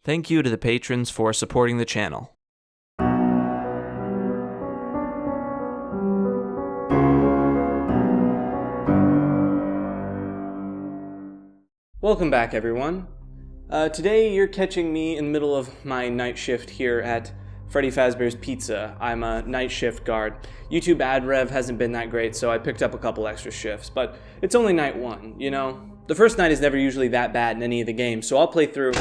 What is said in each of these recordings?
Thank you to the patrons for supporting the channel. Welcome back, everyone. Today you're catching me in the middle of my night shift here at Freddy Fazbear's Pizza. I'm a night shift guard. YouTube ad rev hasn't been that great, so I picked up a couple extra shifts, but it's only night one, you know? The first night is never usually that bad in any of the games, so I'll play through.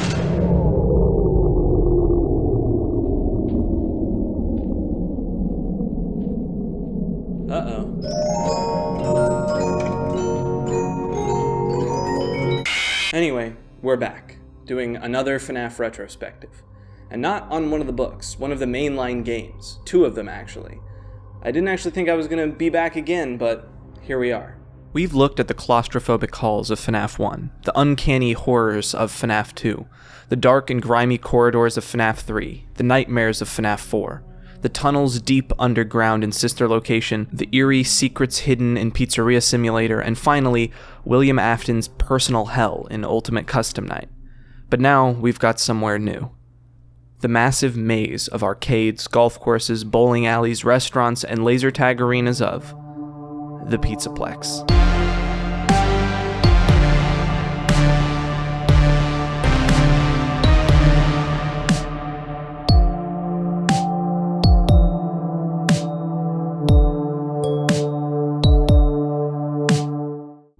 Anyway, we're back, doing another FNaF Retrospective. And not on one of the books, one of the mainline games. Two of them, actually. I didn't actually think I was going to be back again, but here we are. We've looked at the claustrophobic halls of FNaF 1, the uncanny horrors of FNaF 2, the dark and grimy corridors of FNaF 3, the nightmares of FNaF 4, the tunnels deep underground in Sister Location, the eerie secrets hidden in Pizzeria Simulator, and finally, William Afton's personal hell in Ultimate Custom Night. But now, we've got somewhere new. The massive maze of arcades, golf courses, bowling alleys, restaurants, and laser tag arenas of the Pizzaplex.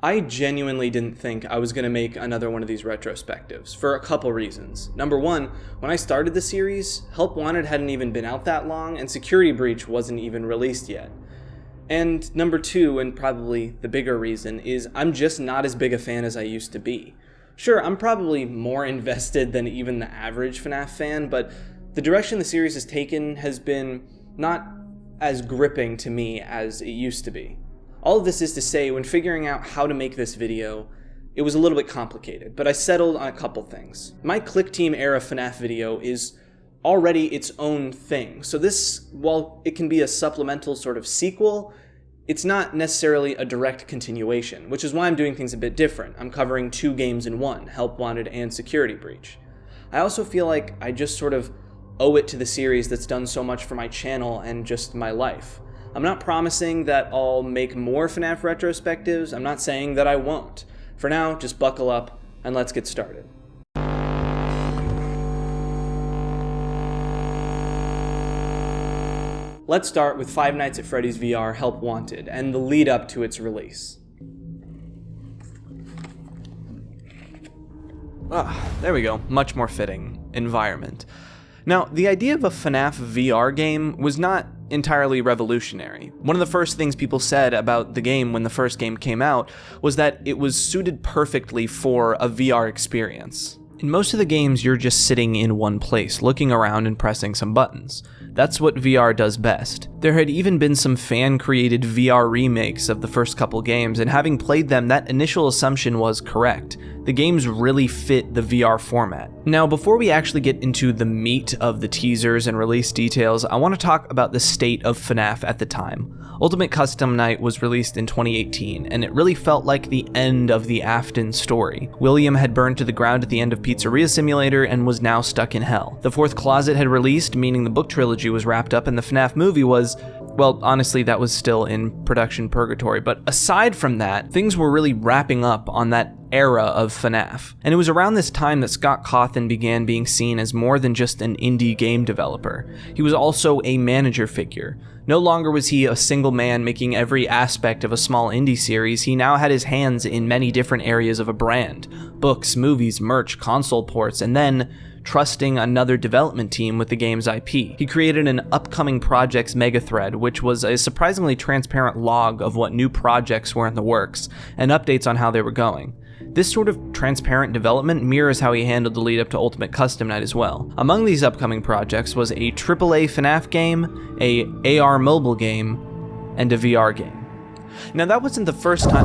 I genuinely didn't think I was going to make another one of these retrospectives, for a couple reasons. Number one, when I started the series, Help Wanted hadn't even been out that long, and Security Breach wasn't even released yet. And number two, and probably the bigger reason, is I'm just not as big a fan as I used to be. Sure, I'm probably more invested than even the average FNaF fan, but the direction the series has taken has been not as gripping to me as it used to be. All of this is to say, when figuring out how to make this video, it was a little bit complicated, but I settled on a couple things. My Click Team era FNaF video is already its own thing, so this, while it can be a supplemental sort of sequel, it's not necessarily a direct continuation, which is why I'm doing things a bit different. I'm covering two games in one, Help Wanted and Security Breach. I also feel like I just sort of owe it to the series that's done so much for my channel and just my life. I'm not promising that I'll make more FNaF retrospectives, I'm not saying that I won't. For now, just buckle up and let's get started. Let's start with Five Nights at Freddy's VR Help Wanted and the lead up to its release. There we go, much more fitting environment. Now, the idea of a FNaF VR game was not entirely revolutionary. One of the first things people said about the game when the first game came out was that it was suited perfectly for a VR experience. In most of the games, you're just sitting in one place, looking around and pressing some buttons. That's what VR does best. There had even been some fan-created VR remakes of the first couple games, and having played them, that initial assumption was correct. The games really fit the VR format. Now, before we actually get into the meat of the teasers and release details, I want to talk about the state of FNaF at the time. Ultimate Custom Night was released in 2018, and it really felt like the end of the Afton story. William had burned to the ground at the end of Pizzeria Simulator and was now stuck in hell. The Fourth Closet had released, meaning the book trilogy was wrapped up, and the FNaF movie was, well, honestly, that was still in production purgatory, but aside from that, things were really wrapping up on that era of FNaF. And it was around this time that Scott Cawthon began being seen as more than just an indie game developer. He was also a manager figure. No longer was he a single man making every aspect of a small indie series, he now had his hands in many different areas of a brand. Books, movies, merch, console ports, and then trusting another development team with the game's IP. He created an upcoming projects mega thread, which was a surprisingly transparent log of what new projects were in the works, and updates on how they were going. This sort of transparent development mirrors how he handled the lead up to Ultimate Custom Night as well. Among these upcoming projects was a AAA FNaF game, a AR mobile game, and a VR game. Now that wasn't the first time...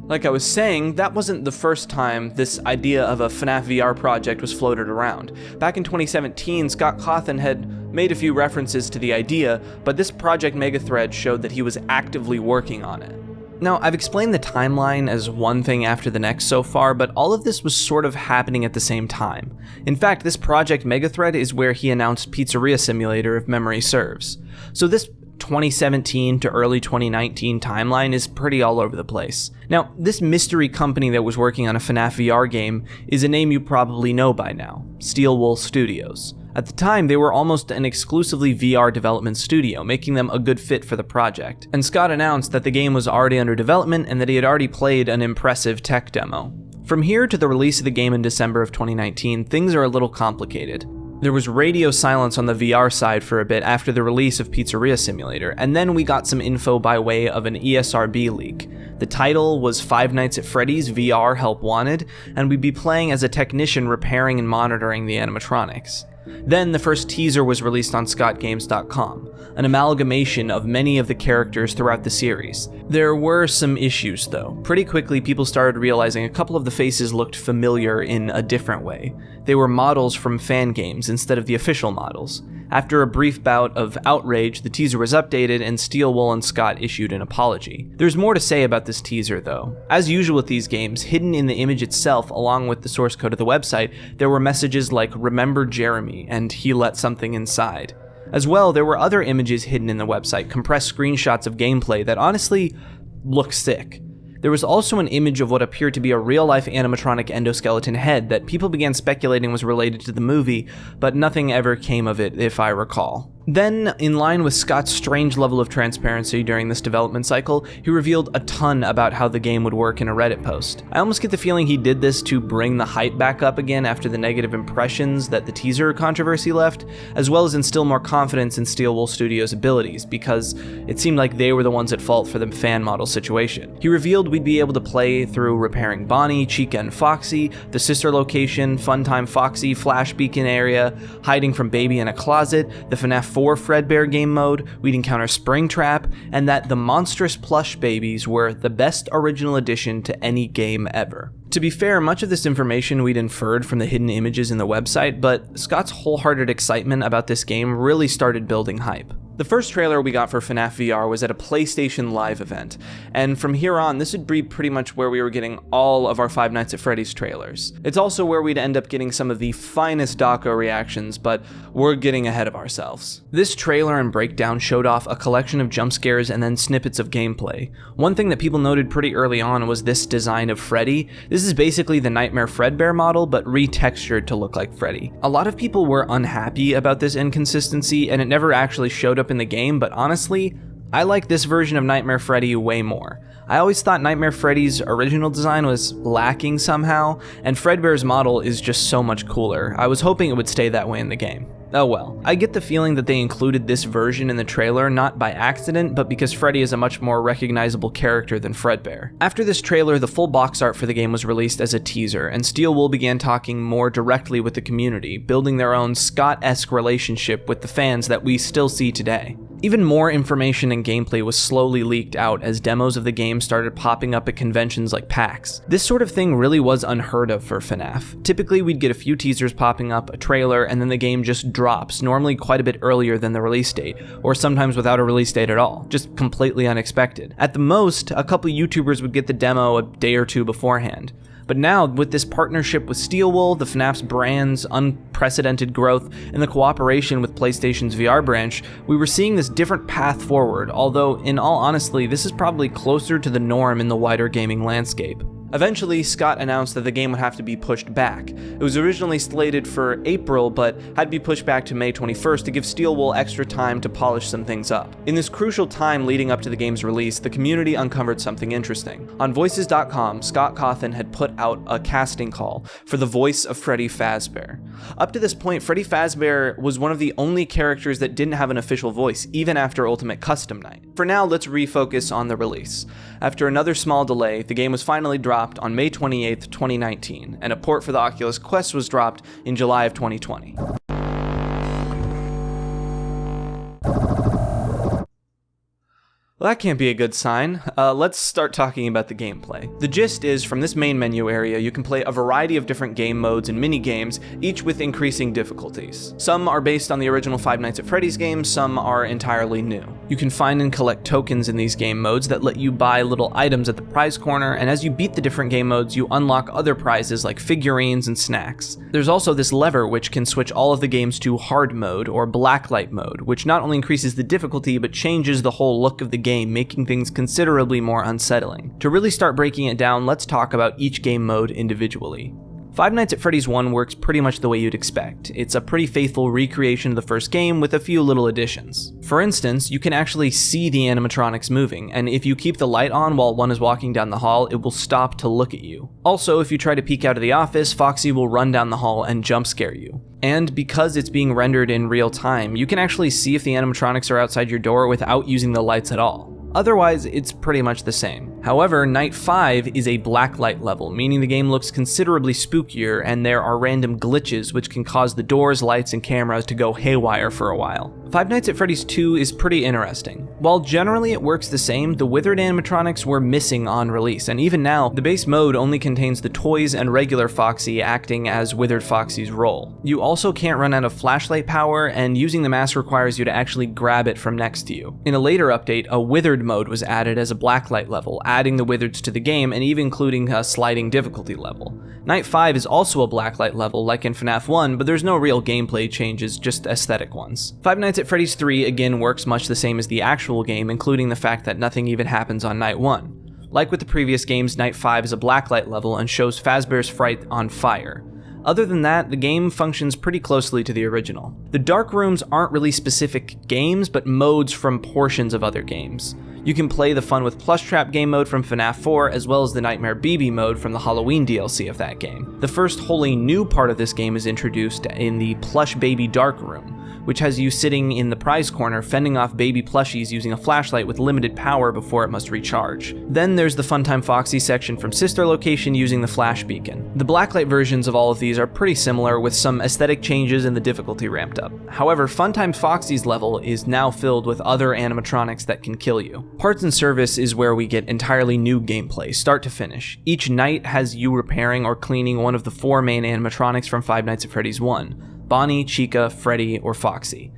Like I was saying, that wasn't the first time this idea of a FNaF VR project was floated around. Back in 2017, Scott Cawthon had made a few references to the idea, but this project megathread showed that he was actively working on it. Now, I've explained the timeline as one thing after the next so far, but all of this was sort of happening at the same time. In fact, this Project Megathread is where he announced Pizzeria Simulator, if memory serves. So this 2017 to early 2019 timeline is pretty all over the place. Now, this mystery company that was working on a FNaF VR game is a name you probably know by now, Steel Wool Studios. At the time, they were almost an exclusively VR development studio, making them a good fit for the project. And Scott announced that the game was already under development and that he had already played an impressive tech demo. From here to the release of the game in December of 2019, things are a little complicated. There was radio silence on the VR side for a bit after the release of Pizzeria Simulator, and then we got some info by way of an ESRB leak. The title was Five Nights at Freddy's VR Help Wanted, and we'd be playing as a technician repairing and monitoring the animatronics. Then the first teaser was released on scottgames.com, an amalgamation of many of the characters throughout the series. There were some issues though. Pretty quickly people started realizing a couple of the faces looked familiar in a different way. They were models from fan games instead of the official models. After a brief bout of outrage, the teaser was updated and Steel Wool and Scott issued an apology. There's more to say about this teaser though. As usual with these games, hidden in the image itself along with the source code of the website, there were messages like "Remember Jeremy" and "He let something inside." As well, there were other images hidden in the website, compressed screenshots of gameplay that honestly look sick. There was also an image of what appeared to be a real-life animatronic endoskeleton head that people began speculating was related to the movie, but nothing ever came of it, if I recall. Then, in line with Scott's strange level of transparency during this development cycle, he revealed a ton about how the game would work in a Reddit post. I almost get the feeling he did this to bring the hype back up again after the negative impressions that the teaser controversy left, as well as instill more confidence in Steel Wool Studios' abilities, because it seemed like they were the ones at fault for the fan model situation. He revealed we'd be able to play through repairing Bonnie, Chica and Foxy, the sister location, Funtime Foxy, Flash Beacon area, hiding from Baby in a closet, the FNaF 4 Dreadbear game mode, we'd encounter Springtrap, and that the monstrous plush babies were the best original addition to any game ever. To be fair, much of this information we'd inferred from the hidden images in the website, but Scott's wholehearted excitement about this game really started building hype. The first trailer we got for FNaF VR was at a PlayStation Live event, and from here on, this would be pretty much where we were getting all of our Five Nights at Freddy's trailers. It's also where we'd end up getting some of the finest doco reactions, but we're getting ahead of ourselves. This trailer and breakdown showed off a collection of jump scares and then snippets of gameplay. One thing that people noted pretty early on was this design of Freddy. This is basically the Nightmare Fredbear model, but retextured to look like Freddy. A lot of people were unhappy about this inconsistency, and it never actually showed up in the game, but honestly, I like this version of Nightmare Freddy way more. I always thought Nightmare Freddy's original design was lacking somehow, and Fredbear's model is just so much cooler. I was hoping it would stay that way in the game. Oh well. I get the feeling that they included this version in the trailer not by accident, but because Freddy is a much more recognizable character than Fredbear. After this trailer, the full box art for the game was released as a teaser, and Steel Wool began talking more directly with the community, building their own Scott-esque relationship with the fans that we still see today. Even more information and gameplay was slowly leaked out as demos of the game started popping up at conventions like PAX. This sort of thing really was unheard of for FNaF. Typically, we'd get a few teasers popping up, a trailer, and then the game just drops, normally quite a bit earlier than the release date, or sometimes without a release date at all, just completely unexpected. At the most, a couple YouTubers would get the demo a day or two beforehand. But now, with this partnership with Steel Wool, the FNaF's brand's unprecedented growth, and the cooperation with PlayStation's VR branch, we were seeing this different path forward, although in all honesty, this is probably closer to the norm in the wider gaming landscape. Eventually, Scott announced that the game would have to be pushed back. It was originally slated for April, but had to be pushed back to May 21st to give Steel Wool extra time to polish some things up. In this crucial time leading up to the game's release, the community uncovered something interesting. On Voices.com, Scott Cawthon had put out a casting call for the voice of Freddy Fazbear. Up to this point, Freddy Fazbear was one of the only characters that didn't have an official voice, even after Ultimate Custom Night. For now, let's refocus on the release. After another small delay, the game was finally dropped on May 28th, 2019, and a port for the Oculus Quest was dropped in July of 2020. Well, that can't be a good sign. Let's start talking about the gameplay. The gist is, from this main menu area, you can play a variety of different game modes and mini-games, each with increasing difficulties. Some are based on the original Five Nights at Freddy's games, some are entirely new. You can find and collect tokens in these game modes that let you buy little items at the prize corner, and as you beat the different game modes, you unlock other prizes like figurines and snacks. There's also this lever which can switch all of the games to hard mode, or blacklight mode, which not only increases the difficulty, but changes the whole look of the game, making things considerably more unsettling. To really start breaking it down, let's talk about each game mode individually. Five Nights at Freddy's 1 works pretty much the way you'd expect. It's a pretty faithful recreation of the first game with a few little additions. For instance, you can actually see the animatronics moving, and if you keep the light on while one is walking down the hall, it will stop to look at you. Also, if you try to peek out of the office, Foxy will run down the hall and jump scare you. And because it's being rendered in real time, you can actually see if the animatronics are outside your door without using the lights at all. Otherwise, it's pretty much the same. However, Night 5 is a blacklight level, meaning the game looks considerably spookier and there are random glitches which can cause the doors, lights, and cameras to go haywire for a while. Five Nights at Freddy's 2 is pretty interesting. While generally it works the same, the withered animatronics were missing on release, and even now, the base mode only contains the toys and regular Foxy acting as withered Foxy's role. You also can't run out of flashlight power, and using the mask requires you to actually grab it from next to you. In a later update, a withered mode was added as a blacklight level, adding the withereds to the game and even including a sliding difficulty level. Night 5 is also a blacklight level like in FNaF 1, but there's no real gameplay changes, just aesthetic ones. Five Nights at Freddy's 3 again works much the same as the actual game, including the fact that nothing even happens on Night 1. Like with the previous games, Night 5 is a blacklight level and shows Fazbear's Fright on fire. Other than that, the game functions pretty closely to the original. The dark rooms aren't really specific games, but modes from portions of other games. You can play the Fun with Plush Trap game mode from FNaF 4, as well as the Nightmare BB mode from the Halloween DLC of that game. The first wholly new part of this game is introduced in the Plush Baby Dark Room, which has you sitting in the prize corner fending off baby plushies using a flashlight with limited power before it must recharge. Then there's the Funtime Foxy section from Sister Location using the flash beacon. The blacklight versions of all of these are pretty similar, with some aesthetic changes and the difficulty ramped up. However, Funtime Foxy's level is now filled with other animatronics that can kill you. Parts and Service is where we get entirely new gameplay, start to finish. Each night has you repairing or cleaning one of the 4 main animatronics from Five Nights at Freddy's 1. Bonnie, Chica, Freddy, or Foxy.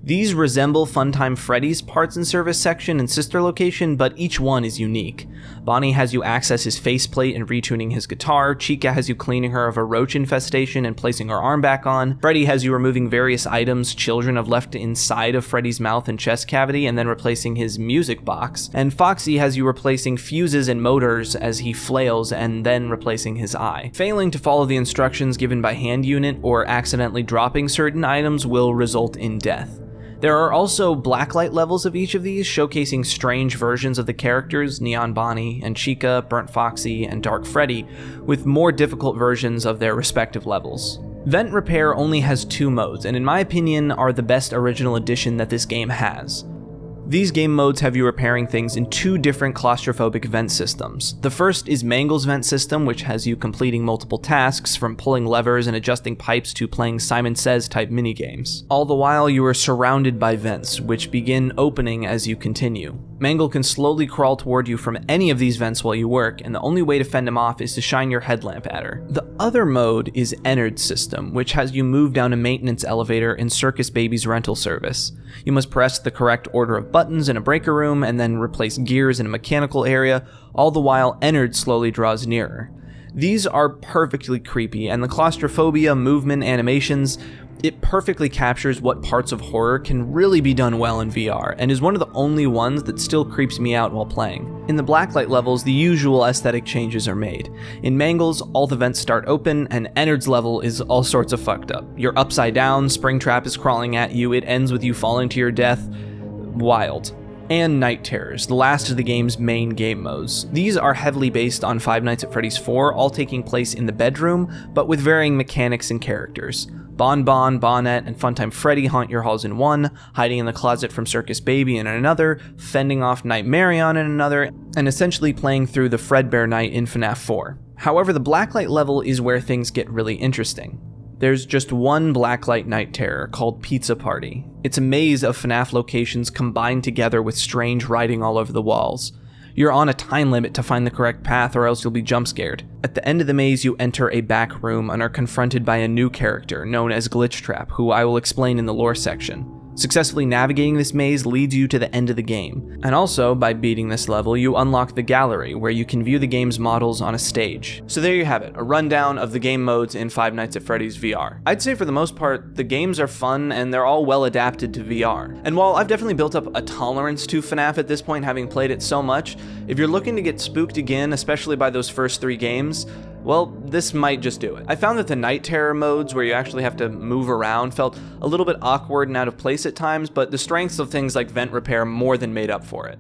These resemble Funtime Freddy's Parts and Service section and Sister Location, but each one is unique. Bonnie has you access his faceplate and retuning his guitar, Chica has you cleaning her of a roach infestation and placing her arm back on, Freddy has you removing various items children have left inside of Freddy's mouth and chest cavity and then replacing his music box, and Foxy has you replacing fuses and motors as he flails and then replacing his eye. Failing to follow the instructions given by hand unit or accidentally dropping certain items will result in death. There are also blacklight levels of each of these, showcasing strange versions of the characters, Neon Bonnie and Chica, Burnt Foxy, and Dark Freddy, with more difficult versions of their respective levels. Vent Repair only has 2 modes, and in my opinion are the best original addition that this game has. These game modes have you repairing things in 2 different claustrophobic vent systems. The first is Mangle's vent system, which has you completing multiple tasks, from pulling levers and adjusting pipes to playing Simon Says type minigames. All the while you are surrounded by vents, which begin opening as you continue. Mangle can slowly crawl toward you from any of these vents while you work, and the only way to fend him off is to shine your headlamp at her. The other mode is Ennard's system, which has you move down a maintenance elevator in Circus Baby's rental service. You must press the correct order of buttons in a breaker room and then replace gears in a mechanical area, all the while Ennard slowly draws nearer. These are perfectly creepy, and the claustrophobia, movement, animations, it perfectly captures what parts of horror can really be done well in VR, and is one of the only ones that still creeps me out while playing. In the blacklight levels, the usual aesthetic changes are made. In Mangle's, all the vents start open, and Ennard's level is all sorts of fucked up. You're upside down, Springtrap is crawling at you, it ends with you falling to your death. Wild. And Night Terrors, the last of the game's main game modes. These are heavily based on Five Nights at Freddy's 4, all taking place in the bedroom, but with varying mechanics and characters. Bon Bon, Bonnet, and Funtime Freddy haunt your halls in one, hiding in the closet from Circus Baby in another, fending off Nightmarion in another, and essentially playing through the Fredbear night in FNaF 4. However, the blacklight level is where things get really interesting. There's just one blacklight night terror called Pizza Party. It's a maze of FNaF locations combined together with strange writing all over the walls. You're on a time limit to find the correct path or else you'll be jump scared. At the end of the maze, you enter a back room and are confronted by a new character known as Glitchtrap, who I will explain in the lore section. Successfully navigating this maze leads you to the end of the game, and also, by beating this level, you unlock the gallery, where you can view the game's models on a stage. So there you have it, a rundown of the game modes in Five Nights at Freddy's VR. I'd say for the most part, the games are fun and they're all well adapted to VR. And while I've definitely built up a tolerance to FNaF at this point, having played it so much, if you're looking to get spooked again, especially by those first 3 games, well, this might just do it. I found that the night terror modes, where you actually have to move around, felt a little bit awkward and out of place at times, but the strengths of things like vent repair more than made up for it.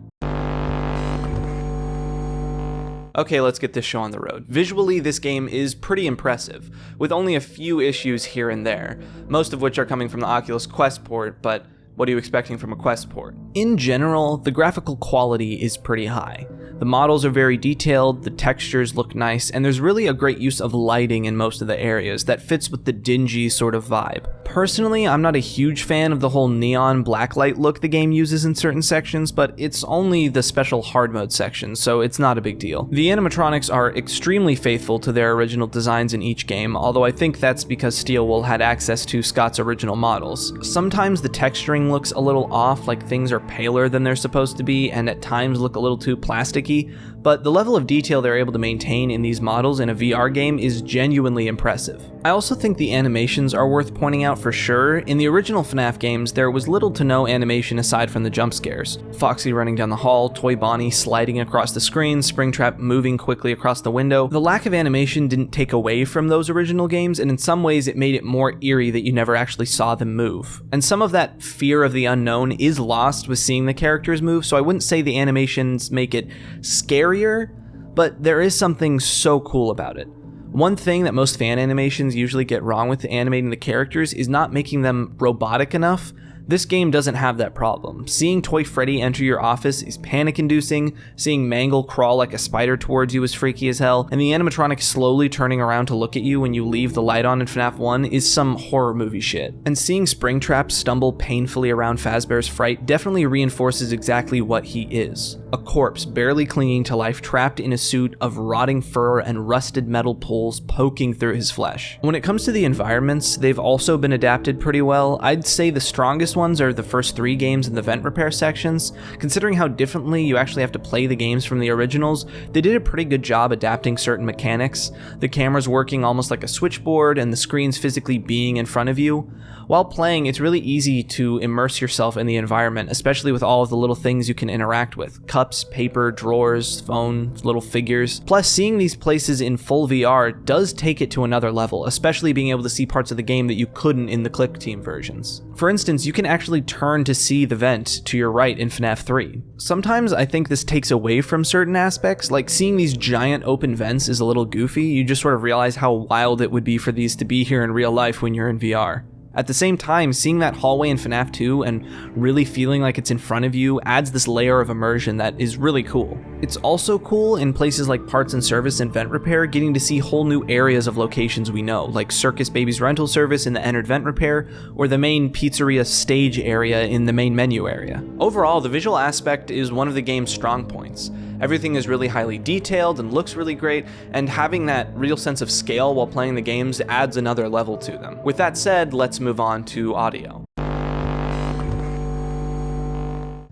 Okay, let's get this show on the road. Visually, this game is pretty impressive, with only a few issues here and there, most of which are coming from the Oculus Quest port, but what are you expecting from a Quest port? In general, the graphical quality is pretty high. The models are very detailed, the textures look nice, and there's really a great use of lighting in most of the areas that fits with the dingy sort of vibe. Personally, I'm not a huge fan of the whole neon blacklight look the game uses in certain sections, but it's only the special hard mode section, so it's not a big deal. The animatronics are extremely faithful to their original designs in each game, although I think that's because Steelwool had access to Scott's original models. Sometimes the texturing looks a little off, like things are paler than they're supposed to be, and at times look a little too plasticky, but the level of detail they're able to maintain in these models in a VR game is genuinely impressive. I also think the animations are worth pointing out for sure. In the original FNaF games, there was little to no animation aside from the jump scares. Foxy running down the hall, Toy Bonnie sliding across the screen, Springtrap moving quickly across the window. The lack of animation didn't take away from those original games, and in some ways it made it more eerie that you never actually saw them move. And some of that fear of the unknown is lost with seeing the characters move, so I wouldn't say the animations make it scarier, but there is something so cool about it. One thing that most fan animations usually get wrong with animating the characters is not making them robotic enough. This game doesn't have that problem. Seeing Toy Freddy enter your office is panic-inducing, seeing Mangle crawl like a spider towards you is freaky as hell, and the animatronic slowly turning around to look at you when you leave the light on in FNaF 1 is some horror movie shit. And seeing Springtrap stumble painfully around Fazbear's Fright definitely reinforces exactly what he is. A corpse barely clinging to life, trapped in a suit of rotting fur and rusted metal poles poking through his flesh. When it comes to the environments, they've also been adapted pretty well. I'd say the strongest ones are the first 3 games in the vent repair sections. Considering how differently you actually have to play the games from the originals, they did a pretty good job adapting certain mechanics, the cameras working almost like a switchboard and the screens physically being in front of you. While playing, it's really easy to immerse yourself in the environment, especially with all of the little things you can interact with. Cups, paper, drawers, phone, little figures. Plus, seeing these places in full VR does take it to another level, especially being able to see parts of the game that you couldn't in the Click Team versions. For instance, you can actually turn to see the vent to your right in FNaF 3. Sometimes I think this takes away from certain aspects, like seeing these giant open vents is a little goofy. You just sort of realize how wild it would be for these to be here in real life when you're in VR. At the same time, seeing that hallway in FNaF 2 and really feeling like it's in front of you adds this layer of immersion that is really cool. It's also cool in places like parts and service and vent repair, getting to see whole new areas of locations we know, like Circus Baby's rental service in the Ennard vent repair, or the main pizzeria stage area in the main menu area. Overall, the visual aspect is one of the game's strong points. Everything is really highly detailed and looks really great, and having that real sense of scale while playing the games adds another level to them. With that said, let's move on to audio.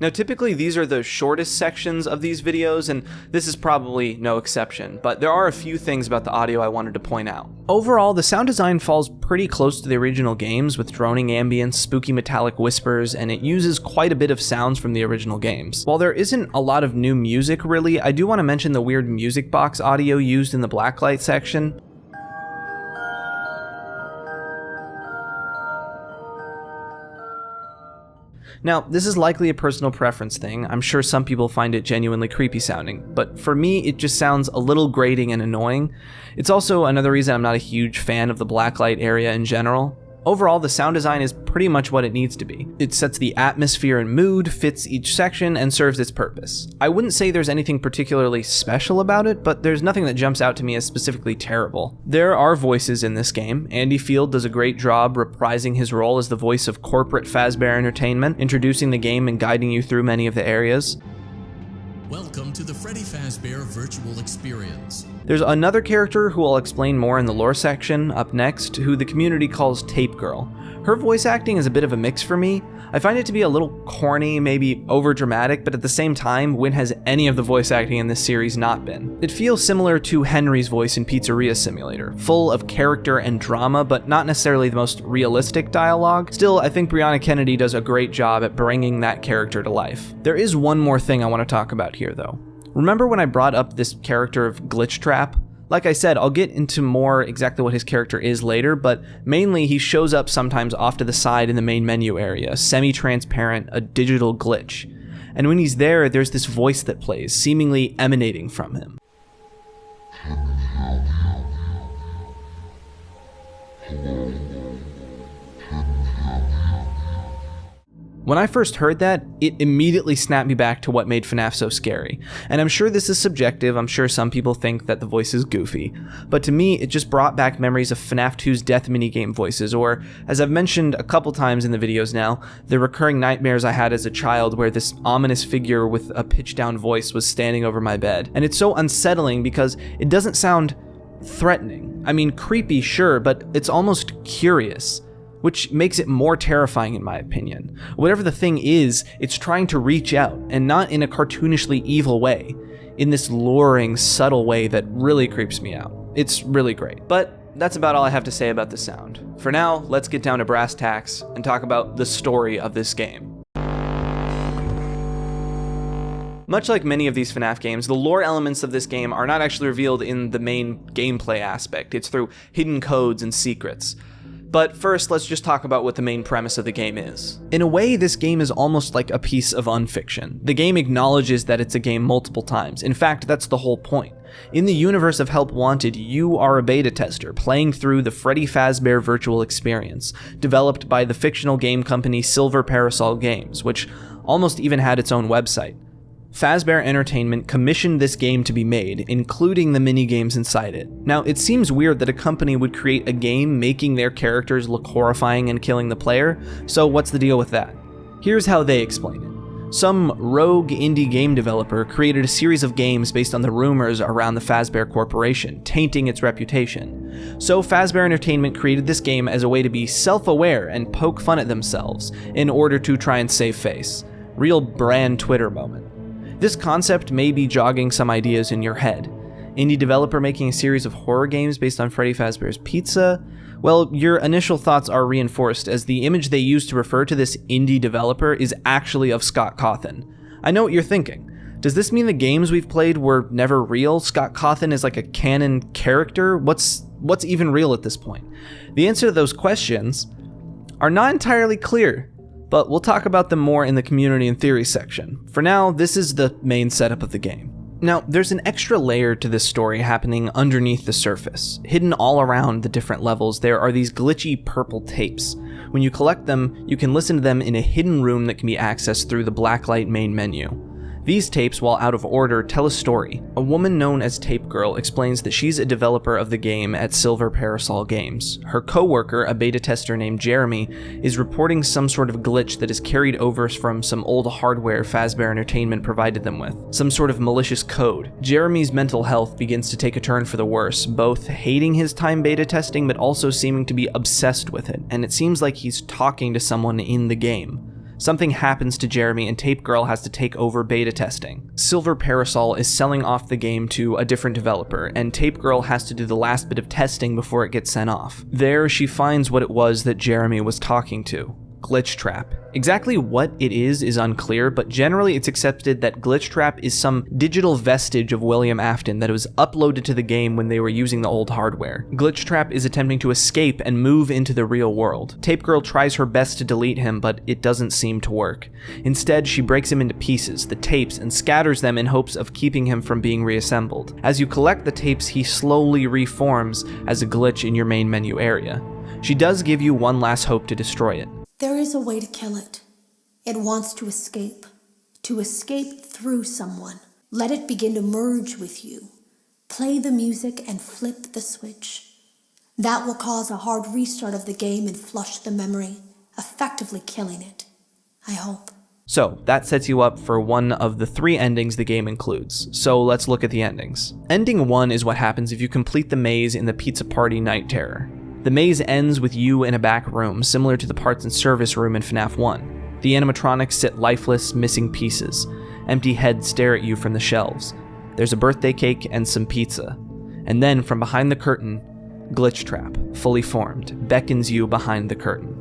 Now, typically these are the shortest sections of these videos, and this is probably no exception, but there are a few things about the audio I wanted to point out. Overall, the sound design falls pretty close to the original games, with droning ambience, spooky metallic whispers, and it uses quite a bit of sounds from the original games. While there isn't a lot of new music really, I do want to mention the weird music box audio used in the blacklight section. Now, this is likely a personal preference thing. I'm sure some people find it genuinely creepy sounding, but for me, it just sounds a little grating and annoying. It's also another reason I'm not a huge fan of the blacklight area in general. Overall, the sound design is pretty much what it needs to be. It sets the atmosphere and mood, fits each section, and serves its purpose. I wouldn't say there's anything particularly special about it, but there's nothing that jumps out to me as specifically terrible. There are voices in this game. Andy Field does a great job reprising his role as the voice of corporate Fazbear Entertainment, introducing the game and guiding you through many of the areas. Welcome to the Freddy Fazbear Virtual Experience. There's another character who I'll explain more in the lore section up next, who the community calls Tape Girl. Her voice acting is a bit of a mix for me. I find it to be a little corny, maybe overdramatic, but at the same time, when has any of the voice acting in this series not been? It feels similar to Henry's voice in Pizzeria Simulator, full of character and drama, but not necessarily the most realistic dialogue. Still, I think Brianna Kennedy does a great job at bringing that character to life. There is one more thing I want to talk about here, though. Remember when I brought up this character of Glitch Trap? Like I said, I'll get into more exactly what his character is later, but mainly he shows up sometimes off to the side in the main menu area, semi-transparent, a digital glitch. And when he's there, there's this voice that plays, seemingly emanating from him. When I first heard that, it immediately snapped me back to what made FNaF so scary. And I'm sure this is subjective, I'm sure some people think that the voice is goofy. But to me, it just brought back memories of FNaF 2's death minigame voices, or, as I've mentioned a couple times in the videos now, the recurring nightmares I had as a child where this ominous figure with a pitched down voice was standing over my bed. And it's so unsettling because it doesn't sound threatening. I mean, creepy, sure, but it's almost curious, which makes it more terrifying in my opinion. Whatever the thing is, it's trying to reach out, and not in a cartoonishly evil way, in this luring, subtle way that really creeps me out. It's really great. But that's about all I have to say about the sound. For now, let's get down to brass tacks and talk about the story of this game. Much like many of these FNaF games, the lore elements of this game are not actually revealed in the main gameplay aspect. It's through hidden codes and secrets. But first, let's just talk about what the main premise of the game is. In a way, this game is almost like a piece of unfiction. The game acknowledges that it's a game multiple times. In fact, that's the whole point. In the universe of Help Wanted, you are a beta tester playing through the Freddy Fazbear Virtual Experience, developed by the fictional game company Silver Parasol Games, which almost even had its own website. Fazbear Entertainment commissioned this game to be made, including the mini-games inside it. Now, it seems weird that a company would create a game making their characters look horrifying and killing the player, so what's the deal with that? Here's how they explain it. Some rogue indie game developer created a series of games based on the rumors around the Fazbear Corporation, tainting its reputation. So Fazbear Entertainment created this game as a way to be self-aware and poke fun at themselves, in order to try and save face. Real brand Twitter moment. This concept may be jogging some ideas in your head. Indie developer making a series of horror games based on Freddy Fazbear's Pizza? Well, your initial thoughts are reinforced as the image they use to refer to this indie developer is actually of Scott Cawthon. I know what you're thinking. Does this mean the games we've played were never real? Scott Cawthon is like a canon character? What's even real at this point? The answer to those questions are not entirely clear, but we'll talk about them more in the community and theory section. For now, this is the main setup of the game. Now, there's an extra layer to this story happening underneath the surface. Hidden all around the different levels, there are these glitchy purple tapes. When you collect them, you can listen to them in a hidden room that can be accessed through the blacklight main menu. These tapes, while out of order, tell a story. A woman known as Tape Girl explains that she's a developer of the game at Silver Parasol Games. Her co-worker, a beta tester named Jeremy, is reporting some sort of glitch that is carried over from some old hardware Fazbear Entertainment provided them with. Some sort of malicious code. Jeremy's mental health begins to take a turn for the worse, both hating his time beta testing but also seeming to be obsessed with it, and it seems like he's talking to someone in the game. Something happens to Jeremy and Tape Girl has to take over beta testing. Silver Parasol is selling off the game to a different developer, and Tape Girl has to do the last bit of testing before it gets sent off. There, she finds what it was that Jeremy was talking to. Glitch Trap. Exactly what it is unclear, but generally it's accepted that Glitch Trap is some digital vestige of William Afton that was uploaded to the game when they were using the old hardware. Glitch Trap is attempting to escape and move into the real world. Tape Girl tries her best to delete him, but it doesn't seem to work. Instead, she breaks him into pieces, the tapes, and scatters them in hopes of keeping him from being reassembled. As you collect the tapes, he slowly reforms as a glitch in your main menu area. she does give you one last hope to destroy it. There is a way to kill it. It wants to escape through someone. Let it begin to merge with you. Play the music and flip the switch. That will cause a hard restart of the game and flush the memory, effectively killing it. I hope. So, that sets you up for one of the 3 endings the game includes. So let's look at the endings. Ending 1 is what happens if you complete the maze in the Pizza Party Night Terror. The maze ends with you in a back room, similar to the parts and service room in FNaF 1. The animatronics sit lifeless, missing pieces. Empty heads stare at you from the shelves. There's a birthday cake and some pizza. And then, from behind the curtain, Glitch Trap, fully formed, beckons you behind the curtain.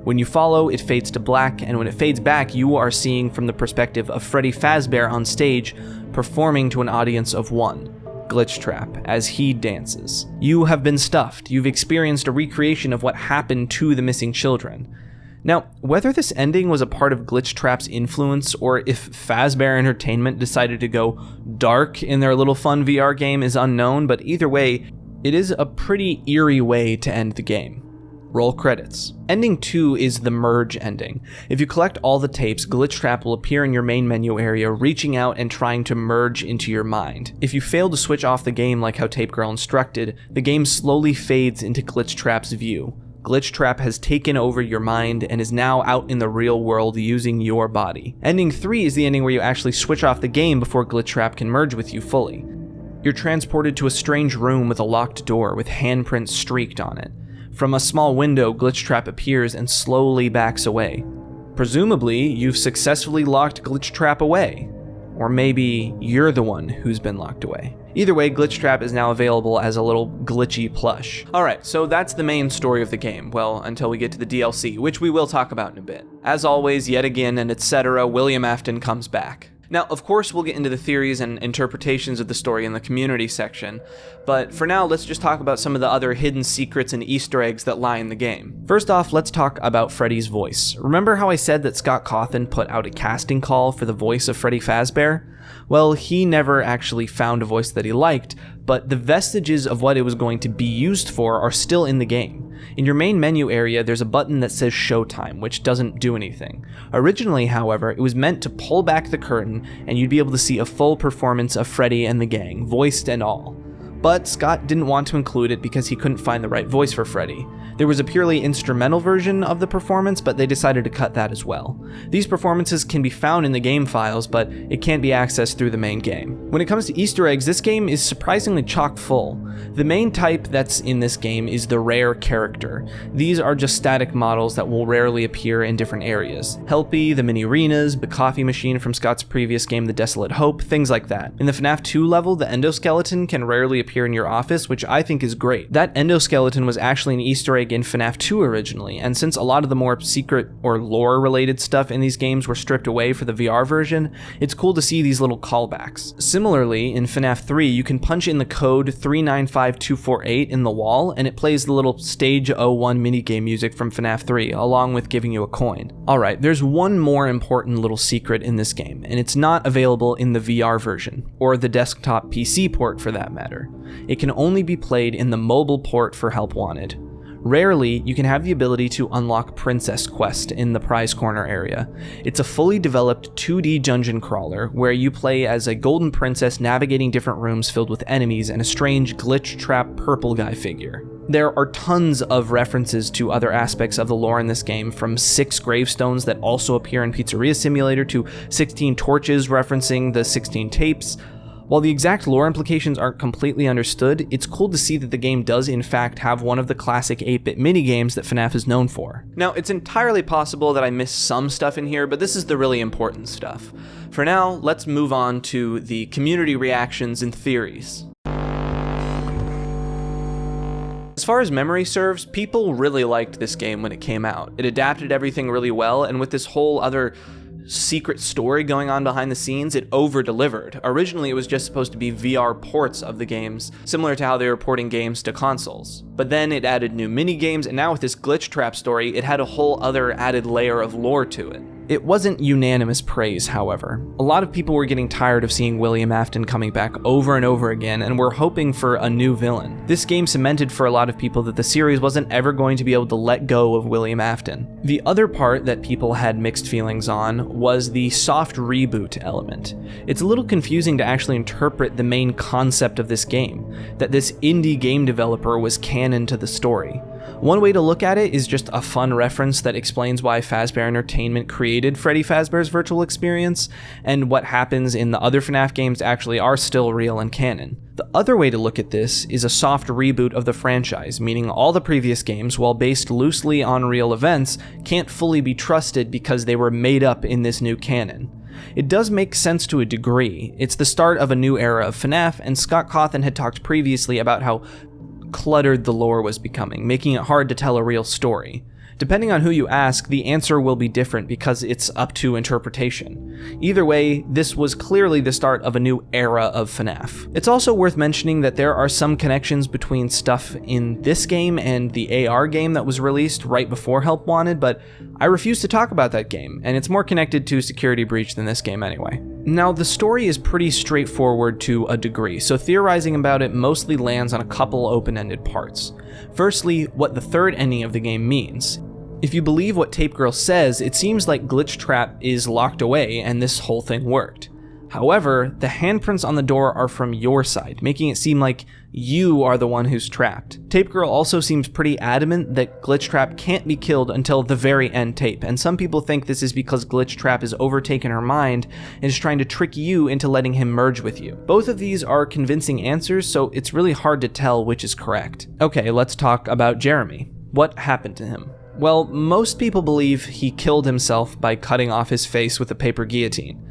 When you follow, it fades to black, and when it fades back, you are seeing from the perspective of Freddy Fazbear on stage, performing to an audience of 1, Glitch Trap, as he dances. You have been stuffed. You've experienced a recreation of what happened to the missing children. Now, whether this ending was a part of Glitch Trap's influence, or if Fazbear Entertainment decided to go dark in their little fun VR game is unknown, but either way, it is a pretty eerie way to end the game. Roll credits. Ending 2 is the merge ending. If you collect all the tapes, Glitch Trap will appear in your main menu area, reaching out and trying to merge into your mind. If you fail to switch off the game like how Tape Girl instructed, the game slowly fades into Glitch Trap's view. Glitch Trap has taken over your mind and is now out in the real world using your body. Ending 3 is the ending where you actually switch off the game before Glitch Trap can merge with you fully. You're transported to a strange room with a locked door with handprints streaked on it. From a small window, Glitch Trap appears and slowly backs away. Presumably, you've successfully locked Glitch Trap away. Or maybe you're the one who's been locked away. Either way, Glitch Trap is now available as a little glitchy plush. Alright, so that's the main story of the game, well, until we get to the DLC, which we will talk about in a bit. As always, yet again, and etc., William Afton comes back. Now, of course, we'll get into the theories and interpretations of the story in the community section, but for now, let's just talk about some of the other hidden secrets and Easter eggs that lie in the game. First off, let's talk about Freddy's voice. Remember how I said that Scott Cawthon put out a casting call for the voice of Freddy Fazbear? Well, he never actually found a voice that he liked, but the vestiges of what it was going to be used for are still in the game. In your main menu area, there's a button that says Showtime, which doesn't do anything. Originally, however, it was meant to pull back the curtain and you'd be able to see a full performance of Freddy and the gang, voiced and all. But Scott didn't want to include it because he couldn't find the right voice for Freddy. There was a purely instrumental version of the performance, but they decided to cut that as well. These performances can be found in the game files, but it can't be accessed through the main game. When it comes to Easter eggs, this game is surprisingly chock full. The main type that's in this game is the rare character. These are just static models that will rarely appear in different areas. Helpy, the mini arenas, the coffee machine from Scott's previous game, The Desolate Hope, things like that. In the FNaF 2 level, the endoskeleton can rarely appear in your office, which I think is great. That endoskeleton was actually an Easter egg in FNaF 2 originally, and since a lot of the more secret or lore related stuff in these games were stripped away for the VR version, it's cool to see these little callbacks. Similarly, in FNaF 3, you can punch in the code 395248 in the wall, and it plays the little Stage 01 minigame music from FNaF 3, along with giving you a coin. Alright, there's one more important little secret in this game, and it's not available in the VR version, or the desktop PC port for that matter. It can only be played in the mobile port for Help Wanted. Rarely, you can have the ability to unlock Princess Quest in the prize corner area. It's a fully developed 2D dungeon crawler where you play as a golden princess navigating different rooms filled with enemies and a strange Glitch Trap purple guy figure. There are tons of references to other aspects of the lore in this game, from 6 gravestones that also appear in Pizzeria Simulator to 16 torches referencing the 16 tapes. While the exact lore implications aren't completely understood, it's cool to see that the game does in fact have one of the classic 8-bit minigames that FNaF is known for. Now, it's entirely possible that I missed some stuff in here, but this is the really important stuff. For now, let's move on to the community reactions and theories. As far as memory serves, people really liked this game when it came out. It adapted everything really well, and with this whole other secret story going on behind the scenes, it over-delivered. Originally, it was just supposed to be VR ports of the games, similar to how they were porting games to consoles. But then it added new mini-games, and now with this Glitch Trap story, it had a whole other added layer of lore to it. It wasn't unanimous praise, however. A lot of people were getting tired of seeing William Afton coming back over and over again and were hoping for a new villain. This game cemented for a lot of people that the series wasn't ever going to be able to let go of William Afton. The other part that people had mixed feelings on was the soft reboot element. It's a little confusing to actually interpret the main concept of this game, that this indie game developer was canon to the story. One way to look at it is just a fun reference that explains why Fazbear Entertainment created Freddy Fazbear's Virtual Experience, and what happens in the other FNaF games actually are still real and canon. The other way to look at this is a soft reboot of the franchise, meaning all the previous games, while based loosely on real events, can't fully be trusted because they were made up in this new canon. It does make sense to a degree. It's the start of a new era of FNaF, and Scott Cawthon had talked previously about how cluttered the lore was becoming, making it hard to tell a real story. Depending on who you ask, the answer will be different because it's up to interpretation. Either way, this was clearly the start of a new era of FNaF. It's also worth mentioning that there are some connections between stuff in this game and the AR game that was released right before Help Wanted, but I refuse to talk about that game, and it's more connected to Security Breach than this game anyway. Now, the story is pretty straightforward to a degree, so theorizing about it mostly lands on a couple open-ended parts. Firstly, what the third ending of the game means. If you believe what Tape Girl says, it seems like Glitch Trap is locked away and this whole thing worked. However, the handprints on the door are from your side, making it seem like you are the one who's trapped. Tape Girl also seems pretty adamant that Glitch Trap can't be killed until the very end tape, and some people think this is because Glitch Trap has overtaken her mind and is trying to trick you into letting him merge with you. Both of these are convincing answers, so it's really hard to tell which is correct. Okay, let's talk about Jeremy. What happened to him? Well, most people believe he killed himself by cutting off his face with a paper guillotine.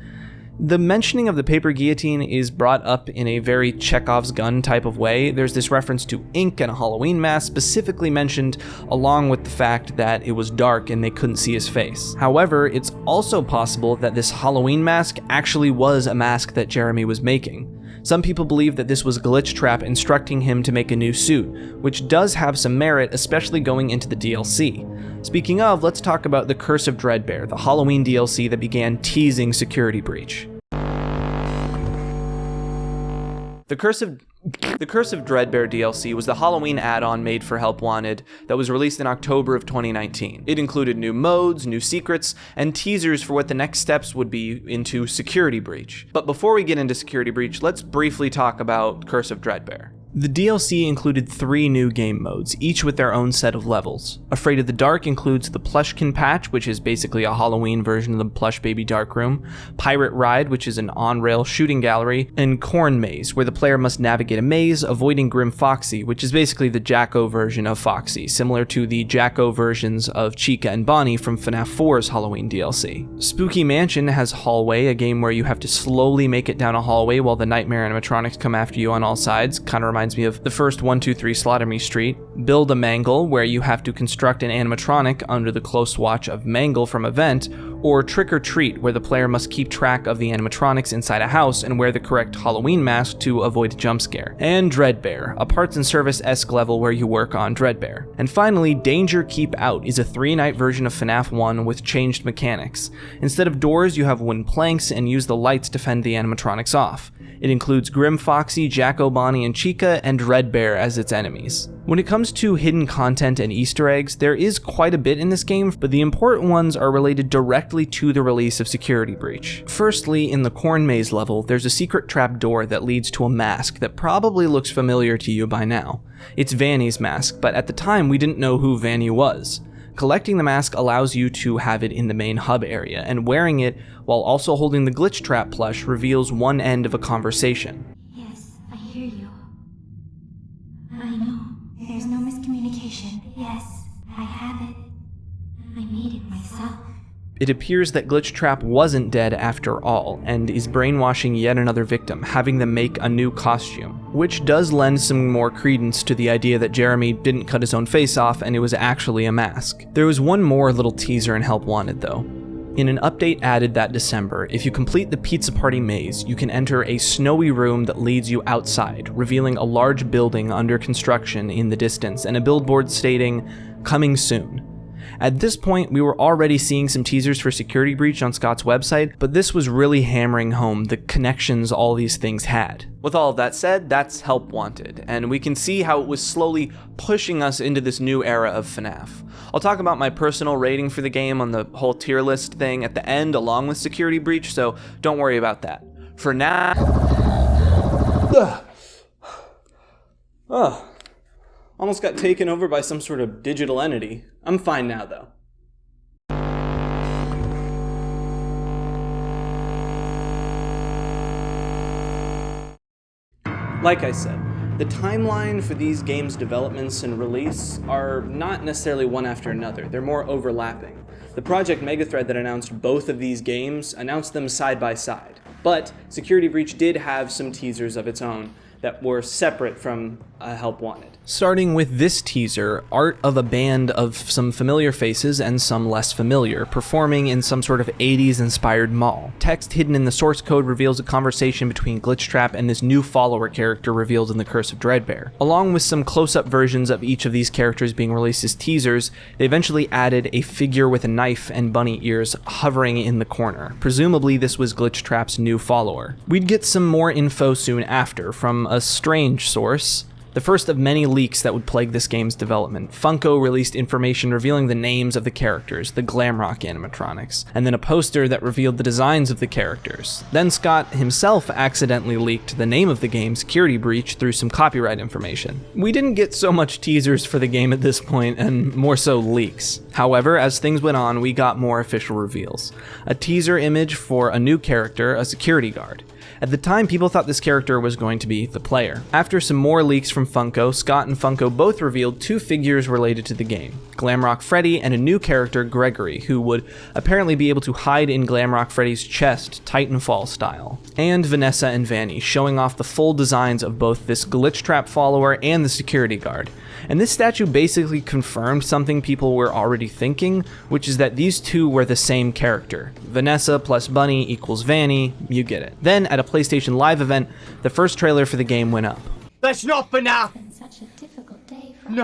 The mentioning of the paper guillotine is brought up in a very Chekhov's gun type of way. There's this reference to ink and a Halloween mask specifically mentioned, along with the fact that it was dark and they couldn't see his face. However, it's also possible that this Halloween mask actually was a mask that Jeremy was making. Some people believe that this was Glitch Trap instructing him to make a new suit, which does have some merit, especially going into the DLC. Speaking of, let's talk about the Curse of Dreadbear, the Halloween DLC that began teasing Security Breach. The Curse of Dreadbear DLC was the Halloween add-on made for Help Wanted that was released in October of 2019. It included new modes, new secrets, and teasers for what the next steps would be into Security Breach. But before we get into Security Breach, let's briefly talk about Curse of Dreadbear. The DLC included 3 new game modes, each with their own set of levels. Afraid of the Dark includes the Plushkin Patch, which is basically a Halloween version of the Plush Baby Darkroom, Pirate Ride, which is an on-rail shooting gallery, and Corn Maze, where the player must navigate a maze, avoiding Grim Foxy, which is basically the Jacko version of Foxy, similar to the Jacko versions of Chica and Bonnie from FNaF 4's Halloween DLC. Spooky Mansion has Hallway, a game where you have to slowly make it down a hallway while the nightmare animatronics come after you on all sides, kinda reminds me of the first 123 Slaughter Me Street. Build a Mangle, where you have to construct an animatronic under the close watch of Mangle from a vent, or Trick or Treat, where the player must keep track of the animatronics inside a house and wear the correct Halloween mask to avoid a jump scare. And Dreadbear, a parts and service-esque level where you work on Dreadbear. And finally, Danger Keep Out is a 3-night version of FNaF 1 with changed mechanics. Instead of doors, you have wooden planks and use the lights to fend the animatronics off. It includes Grim Foxy, Jacko, Bonnie, and Chica, and Dreadbear as its enemies. When it comes to hidden content and Easter eggs, there is quite a bit in this game, but the important ones are related directly to the release of Security Breach. Firstly, in the Corn Maze level, there's a secret trap door that leads to a mask that probably looks familiar to you by now. It's Vanny's mask, but at the time we didn't know who Vanny was. Collecting the mask allows you to have it in the main hub area, and wearing it while also holding the Glitch Trap plush reveals one end of a conversation. Yes, I hear you. I know. There's no miscommunication. Yes, I have it. I made it myself. It appears that Glitch Trap wasn't dead after all, and is brainwashing yet another victim, having them make a new costume, which does lend some more credence to the idea that Jeremy didn't cut his own face off and it was actually a mask. There was one more little teaser in Help Wanted though. In an update added that December, if you complete the Pizza Party maze, you can enter a snowy room that leads you outside, revealing a large building under construction in the distance and a billboard stating, "Coming soon." At this point, we were already seeing some teasers for Security Breach on Scott's website, but this was really hammering home the connections all these things had. With all of that said, that's Help Wanted, and we can see how it was slowly pushing us into this new era of FNaF. I'll talk about my personal rating for the game on the whole tier list thing at the end along with Security Breach, so don't worry about that. For now... Almost got taken over by some sort of digital entity. I'm fine now, though. Like I said, the timeline for these games' developments and release are not necessarily one after another. They're more overlapping. The Project Megathread that announced both of these games announced them side by side. But Security Breach did have some teasers of its own that were separate from Help Wanted. Starting with this teaser, art of a band of some familiar faces and some less familiar, performing in some sort of 80s inspired mall. Text hidden in the source code reveals a conversation between Glitchtrap and this new follower character revealed in the Curse of Dreadbear. Along with some close-up versions of each of these characters being released as teasers, they eventually added a figure with a knife and bunny ears hovering in the corner. Presumably this was Glitchtrap's new follower. We'd get some more info soon after from a strange source. The first of many leaks that would plague this game's development. Funko released information revealing the names of the characters, the Glamrock animatronics, and then a poster that revealed the designs of the characters. Then Scott himself accidentally leaked the name of the game, Security Breach, through some copyright information. We didn't get so much teasers for the game at this point, and more so leaks. However, as things went on, we got more official reveals. A teaser image for a new character, a security guard. At the time, people thought this character was going to be the player. After some more leaks from Funko, Scott and Funko both revealed two figures related to the game, Glamrock Freddy and a new character, Gregory, who would apparently be able to hide in Glamrock Freddy's chest, Titanfall style. And Vanessa and Vanny, showing off the full designs of both this Glitchtrap follower and the security guard. And this statue basically confirmed something people were already thinking, which is that these two were the same character. Vanessa plus Bunny equals Vanny, you get it. Then, at a PlayStation Live event, the first trailer for the game went up. That's not FNaF! It's been such a difficult day for all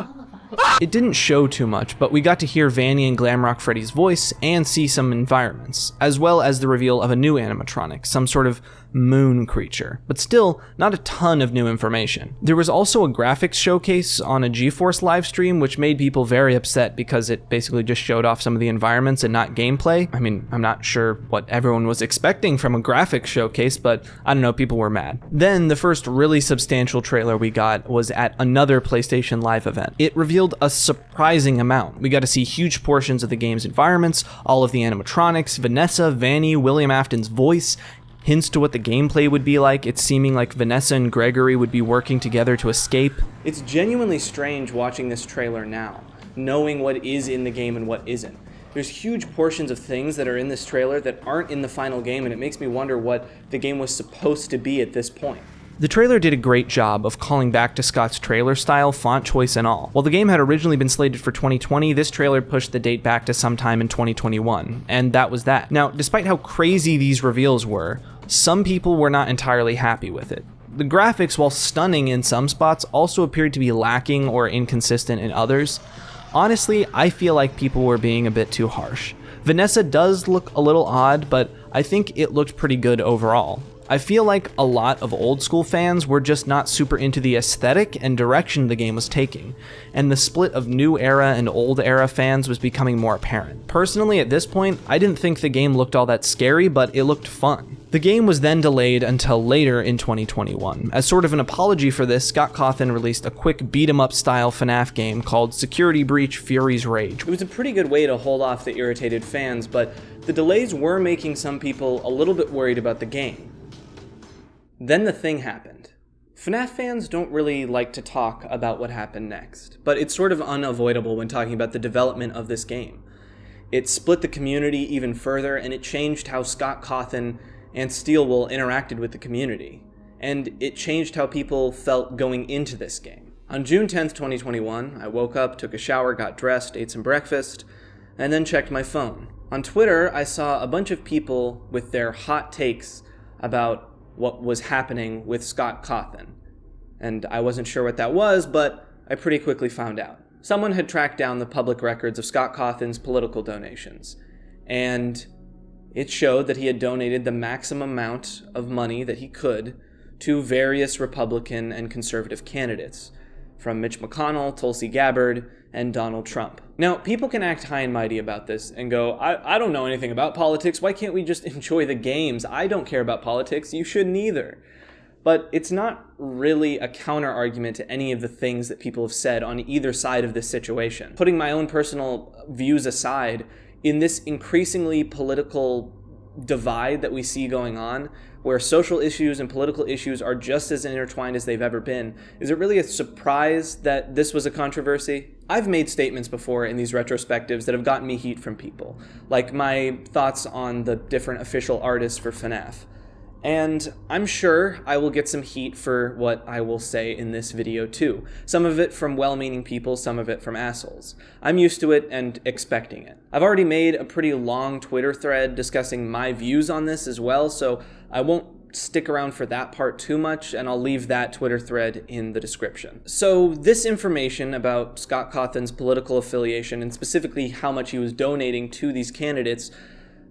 of us. It didn't show too much, but we got to hear Vanny and Glamrock Freddy's voice and see some environments, as well as the reveal of a new animatronic, some sort of moon creature, but still not a ton of new information. There was also a graphics showcase on a GeForce livestream, which made people very upset because it basically just showed off some of the environments and not gameplay. I mean, I'm not sure what everyone was expecting from a graphics showcase, but I don't know, people were mad. Then the first really substantial trailer we got was at another PlayStation Live event. It revealed a surprising amount. We got to see huge portions of the game's environments, all of the animatronics, Vanessa, Vanny, William Afton's voice, hints to what the gameplay would be like. It's seeming like Vanessa and Gregory would be working together to escape. It's genuinely strange watching this trailer now, knowing what is in the game and what isn't. There's huge portions of things that are in this trailer that aren't in the final game, and it makes me wonder what the game was supposed to be at this point. The trailer did a great job of calling back to Scott's trailer style, font choice and all. While the game had originally been slated for 2020, this trailer pushed the date back to sometime in 2021, and that was that. Now, despite how crazy these reveals were, some people were not entirely happy with it. The graphics, while stunning in some spots, also appeared to be lacking or inconsistent in others. Honestly, I feel like people were being a bit too harsh. Vanessa does look a little odd, but I think it looked pretty good overall. I feel like a lot of old school fans were just not super into the aesthetic and direction the game was taking, and the split of new era and old era fans was becoming more apparent. Personally, at this point, I didn't think the game looked all that scary, but it looked fun. The game was then delayed until later in 2021. As sort of an apology for this, Scott Cawthon released a quick beat-em-up style FNaF game called Security Breach Fury's Rage. It was a pretty good way to hold off the irritated fans, but the delays were making some people a little bit worried about the game. Then the thing happened. FNaF fans don't really like to talk about what happened next, but it's sort of unavoidable when talking about the development of this game. It split the community even further, and it changed how Scott Cawthon and Steelwool interacted with the community, and it changed how people felt going into this game. On June 10th, 2021, I woke up, took a shower, got dressed, ate some breakfast, and then checked my phone. On Twitter, I saw a bunch of people with their hot takes about what was happening with Scott Cawthon. And I wasn't sure what that was, but I pretty quickly found out. someone had tracked down the public records of Scott Cawthon's political donations, and it showed that he had donated the maximum amount of money that he could to various Republican and conservative candidates, from Mitch McConnell, Tulsi Gabbard, and Donald Trump. Now, people can act high and mighty about this and go, I don't know anything about politics, why can't we just enjoy the games? I don't care about politics, you shouldn't either. But it's not really a counter-argument to any of the things that people have said on either side of this situation. Putting my own personal views aside, in this increasingly political divide that we see going on, where social issues and political issues are just as intertwined as they've ever been, is it really a surprise that this was a controversy? I've made statements before in these retrospectives that have gotten me heat from people, like my thoughts on the different official artists for FNaF. And I'm sure I will get some heat for what I will say in this video too. Some of it from well-meaning people, some of it from assholes. I'm used to it and expecting it. I've already made a pretty long Twitter thread discussing my views on this as well, so I won't stick around for that part too much, and I'll leave that Twitter thread in the description. So this information about Scott Cawthon's political affiliation, and specifically how much he was donating to these candidates,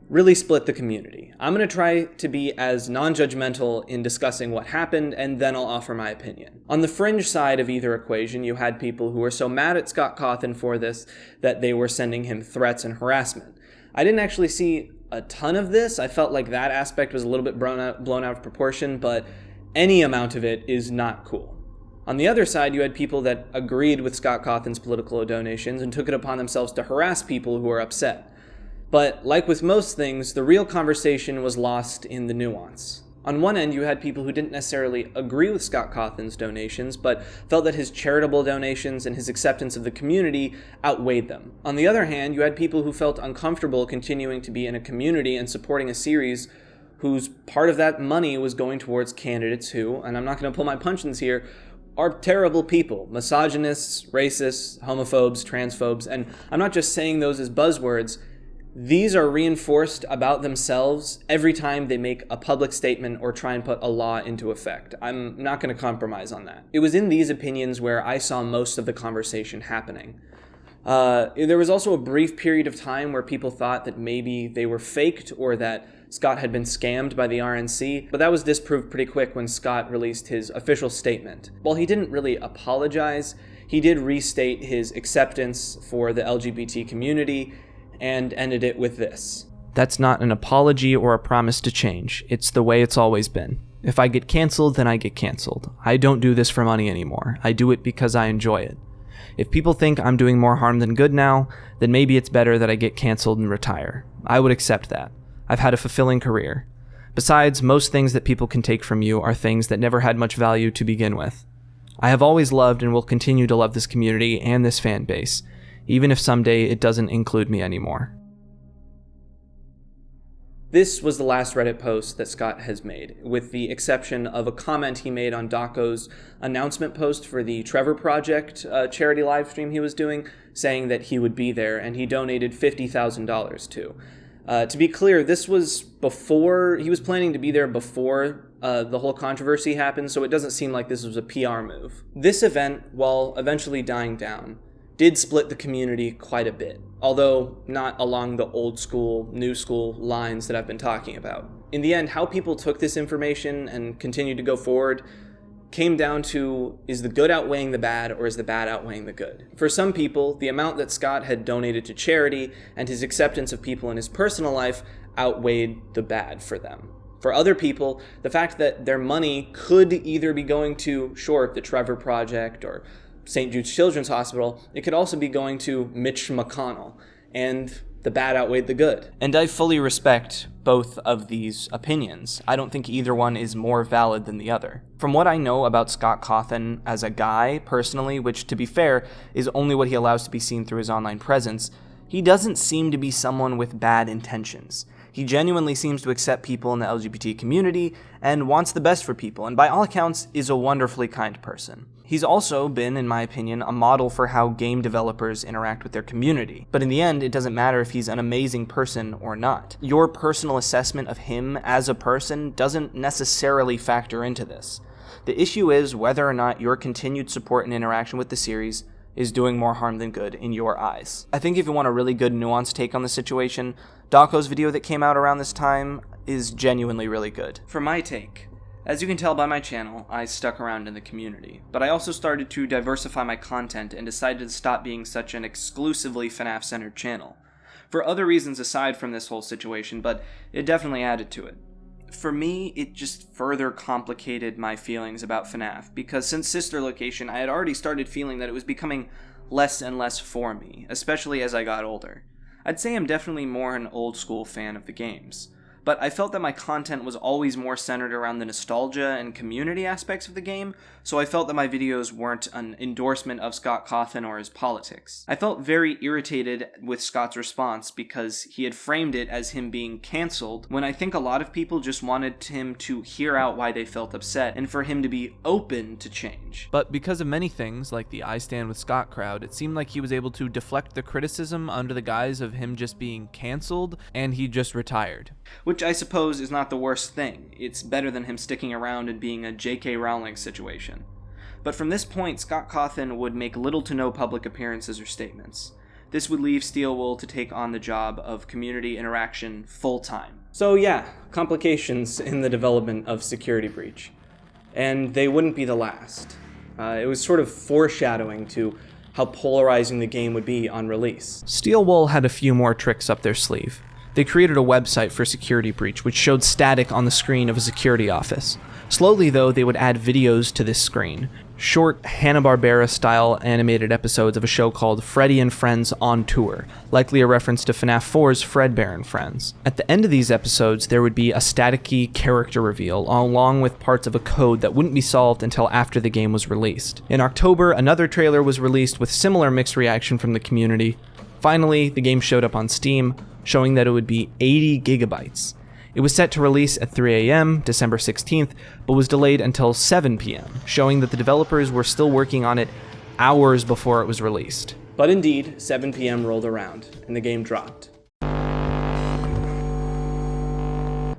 really split the community. I'm going to try to be as non-judgmental in discussing what happened, and then I'll offer my opinion. On the fringe side of either equation, you had people who were so mad at Scott Cawthon for this that they were sending him threats and harassment. I didn't actually see a ton of this. I felt like that aspect was a little bit blown out of proportion, but any amount of it is not cool. On the other side, you had people that agreed with Scott Cawthon's political donations and took it upon themselves to harass people who were upset. But like with most things, the real conversation was lost in the nuance. On one end, you had people who didn't necessarily agree with Scott Cawthon's donations, but felt that his charitable donations and his acceptance of the community outweighed them. On the other hand, you had people who felt uncomfortable continuing to be in a community and supporting a series whose part of that money was going towards candidates who, and I'm not going to pull my punches here, are terrible people. Misogynists, racists, homophobes, transphobes, and I'm not just saying those as buzzwords. These are reinforced about themselves every time they make a public statement or try and put a law into effect. I'm not going to compromise on that. It was in these opinions where I saw most of the conversation happening. There was also a brief period of time where people thought that maybe they were faked or that Scott had been scammed by the RNC, but that was disproved pretty quick when Scott released his official statement. While he didn't really apologize, he did restate his acceptance for the LGBT community and ended it with this: "That's not an apology or a promise to change. It's the way it's always been. If I get canceled, then I get canceled. I don't do this for money anymore. I do it because I enjoy it. If people think I'm doing more harm than good now, then maybe it's better that I get canceled and retire. I would accept that. I've had a fulfilling career. Besides, most things that people can take from you are things that never had much value to begin with. I have always loved and will continue to love this community and this fan base, even if someday it doesn't include me anymore." This was the last Reddit post that Scott has made, with the exception of a comment he made on Daco's announcement post for the Trevor Project charity livestream he was doing, saying that he would be there, and he donated $50,000 to. To be clear, this was before, he was planning to be there before the whole controversy happened, so it doesn't seem like this was a PR move. This event, while eventually dying down, did split the community quite a bit, although not along the old school, new school lines that I've been talking about. In the end, how people took this information and continued to go forward came down to, is the good outweighing the bad, or is the bad outweighing the good? For some people, the amount that Scott had donated to charity and his acceptance of people in his personal life outweighed the bad for them. For other people, the fact that their money could either be going to, sure, the Trevor Project or St. Jude's Children's Hospital, it could also be going to Mitch McConnell, and the bad outweighed the good. And I fully respect both of these opinions. I don't think either one is more valid than the other. From what I know about Scott Cawthon as a guy, personally, which to be fair, is only what he allows to be seen through his online presence, he doesn't seem to be someone with bad intentions. He genuinely seems to accept people in the LGBT community and wants the best for people, and by all accounts is a wonderfully kind person. He's also been, in my opinion, a model for how game developers interact with their community. But in the end, it doesn't matter if he's an amazing person or not. Your personal assessment of him as a person doesn't necessarily factor into this. The issue is whether or not your continued support and interaction with the series is doing more harm than good in your eyes. I think if you want a really good nuanced take on the situation, Dawko's video that came out around this time is genuinely really good. For my take, as you can tell by my channel, I stuck around in the community, but I also started to diversify my content and decided to stop being such an exclusively FNaF-centered channel. For other reasons aside from this whole situation, but it definitely added to it. For me, it just further complicated my feelings about FNaF, because since Sister Location, I had already started feeling that it was becoming less and less for me, especially as I got older. I'd say I'm definitely more an old school fan of the games, but I felt that my content was always more centered around the nostalgia and community aspects of the game, so I felt that my videos weren't an endorsement of Scott Cawthon or his politics. I felt very irritated with Scott's response because he had framed it as him being cancelled, when I think a lot of people just wanted him to hear out why they felt upset, and for him to be open to change. But because of many things, like the I Stand With Scott crowd, it seemed like he was able to deflect the criticism under the guise of him just being cancelled, and he just retired. Which I suppose is not the worst thing. It's better than him sticking around and being a J.K. Rowling situation. But from this point, Scott Cawthon would make little to no public appearances or statements. This would leave Steelwool to take on the job of community interaction full-time. So yeah, complications in the development of Security Breach. And they wouldn't be the last. It was sort of foreshadowing to how polarizing the game would be on release. Steelwool had a few more tricks up their sleeve. They created a website for Security Breach, which showed static on the screen of a security office. Slowly, though, they would add videos to this screen. Short, Hanna-Barbera-style animated episodes of a show called Freddy and Friends on Tour, likely a reference to FNaF 4's Fredbear and Friends. At the end of these episodes, there would be a staticky character reveal, along with parts of a code that wouldn't be solved until after the game was released. In October, another trailer was released with similar mixed reaction from the community. Finally, the game showed up on Steam, showing that it would be 80 gigabytes. It was set to release at 3 a.m. December 16th, but was delayed until 7 p.m., showing that the developers were still working on it hours before it was released. But indeed, 7 p.m. rolled around, and the game dropped.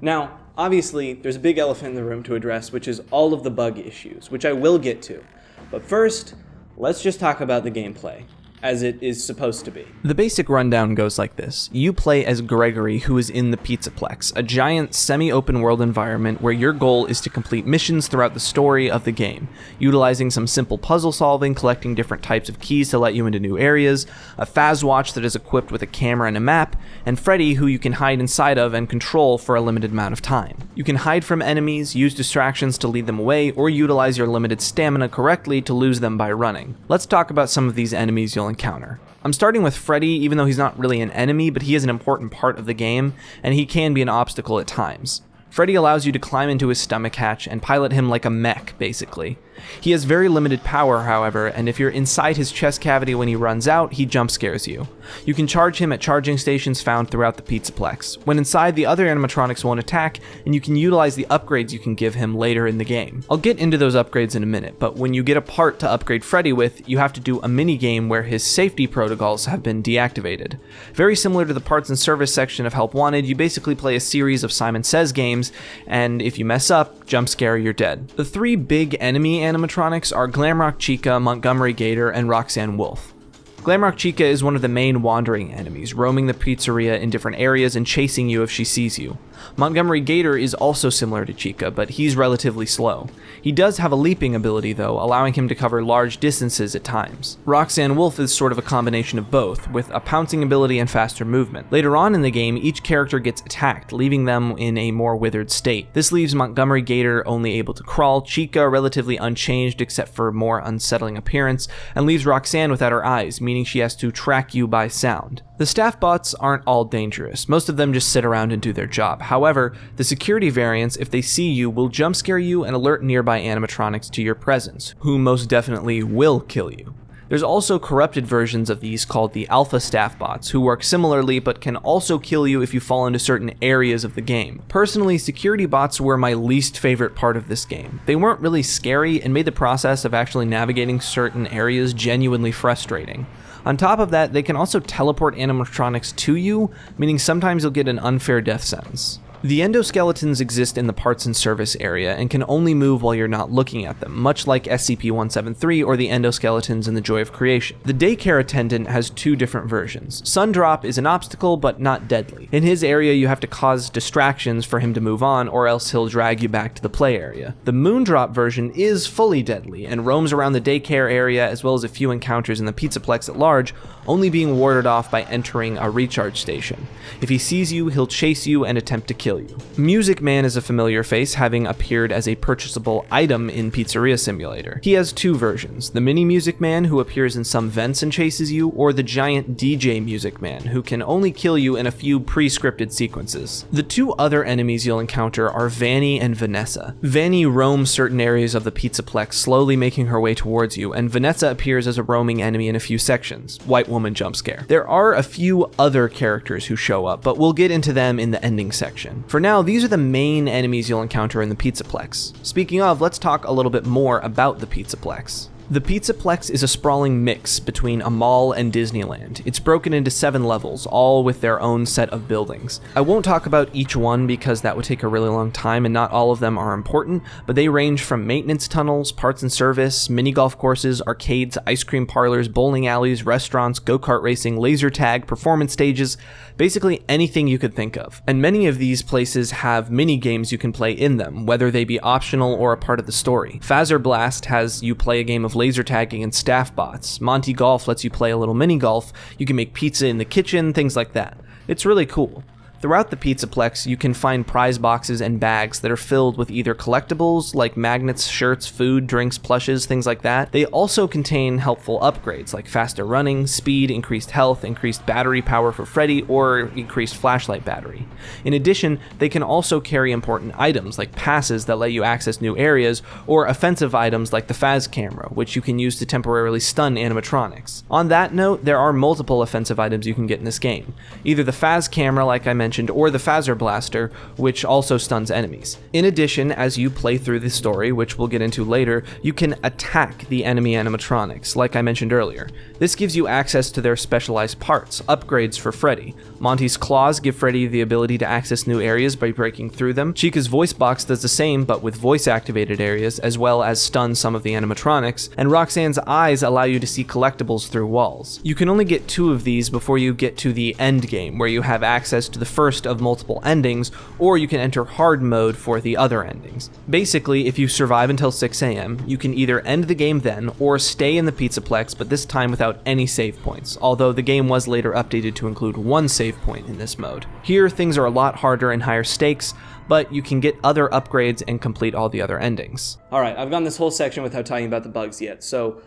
Now, obviously, there's a big elephant in the room to address, which is all of the bug issues, which I will get to. But first, let's just talk about the gameplay, as it is supposed to be. The basic rundown goes like this. You play as Gregory, who is in the Pizzaplex, a giant semi-open world environment where your goal is to complete missions throughout the story of the game, utilizing some simple puzzle solving, collecting different types of keys to let you into new areas, a Fazwatch that is equipped with a camera and a map, and Freddy, who you can hide inside of and control for a limited amount of time. You can hide from enemies, use distractions to lead them away, or utilize your limited stamina correctly to lose them by running. Let's talk about some of these enemies you'll encounter. I'm starting with Freddy, even though he's not really an enemy, but he is an important part of the game, and he can be an obstacle at times. Freddy allows you to climb into his stomach hatch and pilot him like a mech, basically. He has very limited power, however, and if you're inside his chest cavity when he runs out, he jump scares you. You can charge him at charging stations found throughout the Pizzaplex. When inside, the other animatronics won't attack, and you can utilize the upgrades you can give him later in the game. I'll get into those upgrades in a minute, but when you get a part to upgrade Freddy with, you have to do a mini-game where his safety protocols have been deactivated. Very similar to the parts and service section of Help Wanted, you basically play a series of Simon Says games, and if you mess up, jump scare, you're dead. The three big enemy animatronics are Glamrock Chica, Montgomery Gator, and Roxanne Wolf. Glamrock Chica is one of the main wandering enemies, roaming the pizzeria in different areas and chasing you if she sees you. Montgomery Gator is also similar to Chica, but he's relatively slow. He does have a leaping ability though, allowing him to cover large distances at times. Roxanne Wolf is sort of a combination of both, with a pouncing ability and faster movement. Later on in the game, each character gets attacked, leaving them in a more withered state. This leaves Montgomery Gator only able to crawl, Chica relatively unchanged except for more unsettling appearance, and leaves Roxanne without her eyes, meaning she has to track you by sound. The staff bots aren't all dangerous, most of them just sit around and do their job. However, the security variants, if they see you, will jump scare you and alert nearby animatronics to your presence, who most definitely will kill you. There's also corrupted versions of these called the Alpha Staff Bots, who work similarly but can also kill you if you fall into certain areas of the game. Personally, security bots were my least favorite part of this game. They weren't really scary and made the process of actually navigating certain areas genuinely frustrating. On top of that, they can also teleport animatronics to you, meaning sometimes you'll get an unfair death sentence. The endoskeletons exist in the parts and service area and can only move while you're not looking at them, much like SCP-173 or the endoskeletons in the Joy of Creation. The daycare attendant has two different versions. Sundrop is an obstacle, but not deadly. In his area, you have to cause distractions for him to move on, or else he'll drag you back to the play area. The Moondrop version is fully deadly and roams around the daycare area as well as a few encounters in the Pizzaplex at large, only being warded off by entering a recharge station. If he sees you, he'll chase you and attempt to kill you. Music Man is a familiar face, having appeared as a purchasable item in Pizzeria Simulator. He has two versions, the Mini Music Man, who appears in some vents and chases you, or the Giant DJ Music Man, who can only kill you in a few pre-scripted sequences. The two other enemies you'll encounter are Vanny and Vanessa. Vanny roams certain areas of the Pizzaplex, slowly making her way towards you, and Vanessa appears as a roaming enemy in a few sections. White woman jump scare. There are a few other characters who show up, but we'll get into them in the ending section. For now, these are the main enemies you'll encounter in the Pizzaplex. Speaking of, let's talk a little bit more about the Pizzaplex. The Pizzaplex is a sprawling mix between a mall and Disneyland. It's broken into 7 levels, all with their own set of buildings. I won't talk about each one because that would take a really long time and not all of them are important, but they range from maintenance tunnels, parts and service, mini golf courses, arcades, ice cream parlors, bowling alleys, restaurants, go-kart racing, laser tag, performance stages, basically anything you could think of. And many of these places have mini games you can play in them, whether they be optional or a part of the story. Phaser Blast has you play a game of laser tagging and staff bots. Monty Golf lets you play a little mini golf. You can make pizza in the kitchen, things like that. It's really cool. Throughout the Pizzaplex, you can find prize boxes and bags that are filled with either collectibles like magnets, shirts, food, drinks, plushes, things like that. They also contain helpful upgrades like faster running, speed, increased health, increased battery power for Freddy, or increased flashlight battery. In addition, they can also carry important items like passes that let you access new areas, or offensive items like the Phaz camera, which you can use to temporarily stun animatronics. On that note, there are multiple offensive items you can get in this game. Either the Phaz camera, like I mentioned, or the Phaser Blaster, which also stuns enemies. In addition, as you play through the story, which we'll get into later, you can attack the enemy animatronics, like I mentioned earlier. This gives you access to their specialized parts, upgrades for Freddy. Monty's claws give Freddy the ability to access new areas by breaking through them. Chica's voice box does the same, but with voice-activated areas, as well as stun some of the animatronics, and Roxanne's eyes allow you to see collectibles through walls. You can only get 2 of these before you get to the end game, where you have access to the first of multiple endings, or you can enter hard mode for the other endings. Basically, if you survive until 6 AM, you can either end the game then, or stay in the Pizzaplex, but this time without any save points, although the game was later updated to include 1 save point in this mode. Here, things are a lot harder and higher stakes, but you can get other upgrades and complete all the other endings. Alright, I've gone this whole section without talking about the bugs yet, so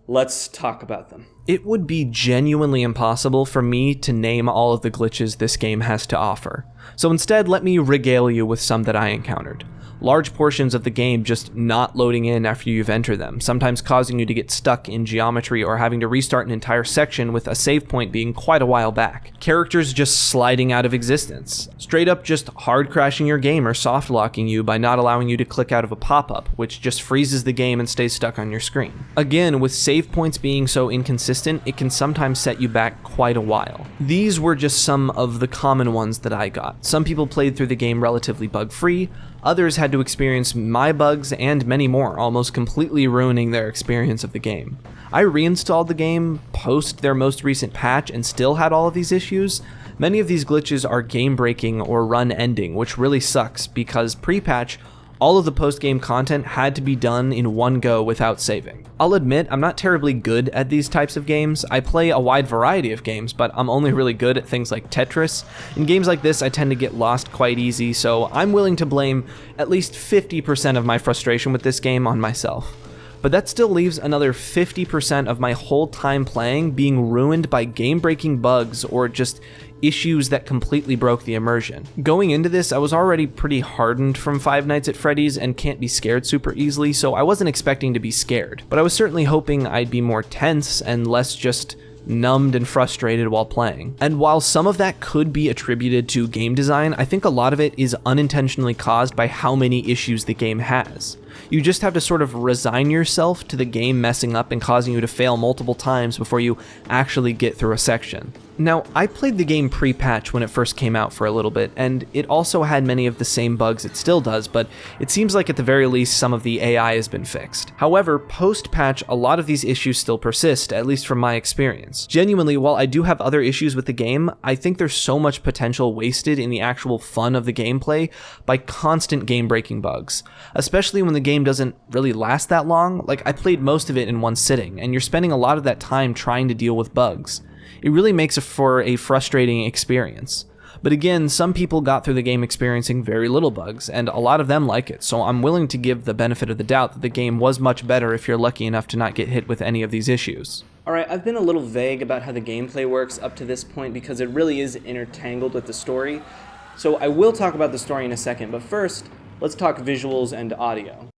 let's talk about them. It would be genuinely impossible for me to name all of the glitches this game has to offer. So instead, let me regale you with some that I encountered. Large portions of the game just not loading in after you've entered them, sometimes causing you to get stuck in geometry or having to restart an entire section with a save point being quite a while back. Characters just sliding out of existence. Straight up just hard crashing your game or soft locking you by not allowing you to click out of a pop-up, which just freezes the game and stays stuck on your screen. Again, with save points being so inconsistent, it can sometimes set you back quite a while. These were just some of the common ones that I got. Some people played through the game relatively bug-free, others had to experience my bugs and many more, almost completely ruining their experience of the game. I reinstalled the game post their most recent patch and still had all of these issues. Many of these glitches are game-breaking or run-ending, which really sucks because pre-patch, all of the post-game content had to be done in one go without saving. I'll admit, I'm not terribly good at these types of games. I play a wide variety of games, but I'm only really good at things like Tetris. In games like this, I tend to get lost quite easy, so I'm willing to blame at least 50% of my frustration with this game on myself. But that still leaves another 50% of my whole time playing being ruined by game-breaking bugs or just issues that completely broke the immersion. Going into this, I was already pretty hardened from Five Nights at Freddy's and can't be scared super easily, so I wasn't expecting to be scared. But I was certainly hoping I'd be more tense and less just numbed and frustrated while playing. And while some of that could be attributed to game design, I think a lot of it is unintentionally caused by how many issues the game has. You just have to sort of resign yourself to the game messing up and causing you to fail multiple times before you actually get through a section. Now, I played the game pre-patch when it first came out for a little bit, and it also had many of the same bugs it still does, but it seems like at the very least some of the AI has been fixed. However, post-patch, a lot of these issues still persist, at least from my experience. Genuinely, while I do have other issues with the game, I think there's so much potential wasted in the actual fun of the gameplay by constant game-breaking bugs, especially when the game doesn't really last that long. Like, I played most of it in one sitting, and you're spending a lot of that time trying to deal with bugs. It really makes it for a frustrating experience. But again, some people got through the game experiencing very little bugs, and a lot of them like it, so I'm willing to give the benefit of the doubt that the game was much better if you're lucky enough to not get hit with any of these issues. Alright, I've been a little vague about how the gameplay works up to this point because it really is intertangled with the story, so I will talk about the story in a second, but first, let's talk visuals and audio.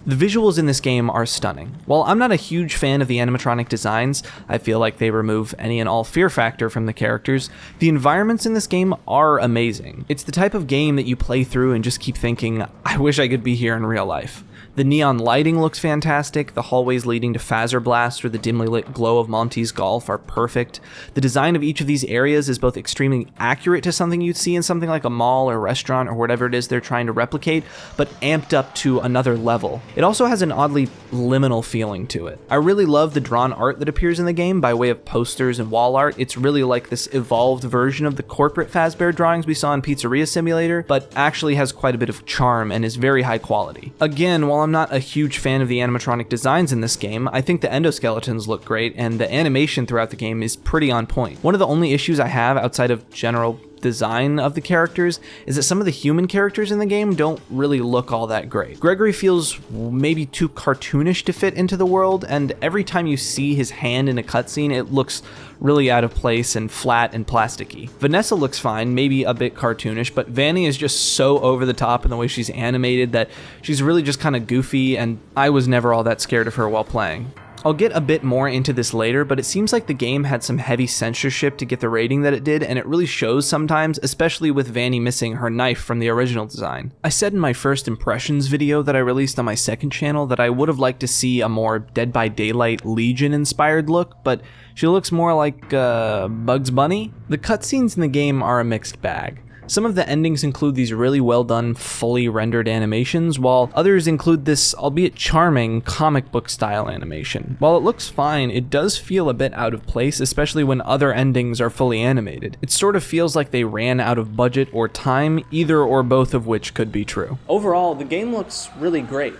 The visuals in this game are stunning. While I'm not a huge fan of the animatronic designs, I feel like they remove any and all fear factor from the characters, the environments in this game are amazing. It's the type of game that you play through and just keep thinking, I wish I could be here in real life. The neon lighting looks fantastic, the hallways leading to Phaser Blast or the dimly lit glow of Monty's Golf are perfect. The design of each of these areas is both extremely accurate to something you'd see in something like a mall or restaurant or whatever it is they're trying to replicate, but amped up to another level. It also has an oddly liminal feeling to it. I really love the drawn art that appears in the game by way of posters and wall art. It's really like this evolved version of the corporate Fazbear drawings we saw in Pizzeria Simulator, but actually has quite a bit of charm and is very high quality. Again, while I'm not a huge fan of the animatronic designs in this game, I think the endoskeletons look great, and the animation throughout the game is pretty on point. One of the only issues I have outside of general design of the characters is that some of the human characters in the game don't really look all that great. Gregory feels maybe too cartoonish to fit into the world, and every time you see his hand in a cutscene, it looks really out of place and flat and plasticky. Vanessa looks fine, maybe a bit cartoonish, but Vanny is just so over the top in the way she's animated that she's really just kind of goofy, and I was never all that scared of her while playing. I'll get a bit more into this later, but it seems like the game had some heavy censorship to get the rating that it did, and it really shows sometimes, especially with Vanny missing her knife from the original design. I said in my first impressions video that I released on my second channel that I would have liked to see a more Dead by Daylight Legion inspired look, but she looks more like Bugs Bunny. The cutscenes in the game are a mixed bag. Some of the endings include these really well done, fully rendered animations, while others include this, albeit charming, comic book style animation. While it looks fine, it does feel a bit out of place, especially when other endings are fully animated. It sort of feels like they ran out of budget or time, either or both of which could be true. Overall, the game looks really great,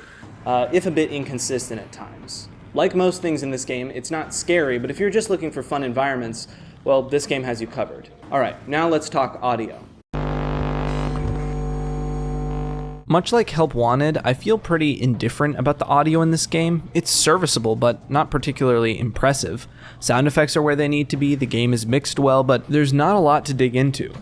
if a bit inconsistent at times. Like most things in this game, it's not scary, but if you're just looking for fun environments, well, this game has you covered. Alright, now let's talk audio. Much like Help Wanted, I feel pretty indifferent about the audio in this game. It's serviceable, but not particularly impressive. Sound effects are where they need to be, the game is mixed well, but there's not a lot to dig into.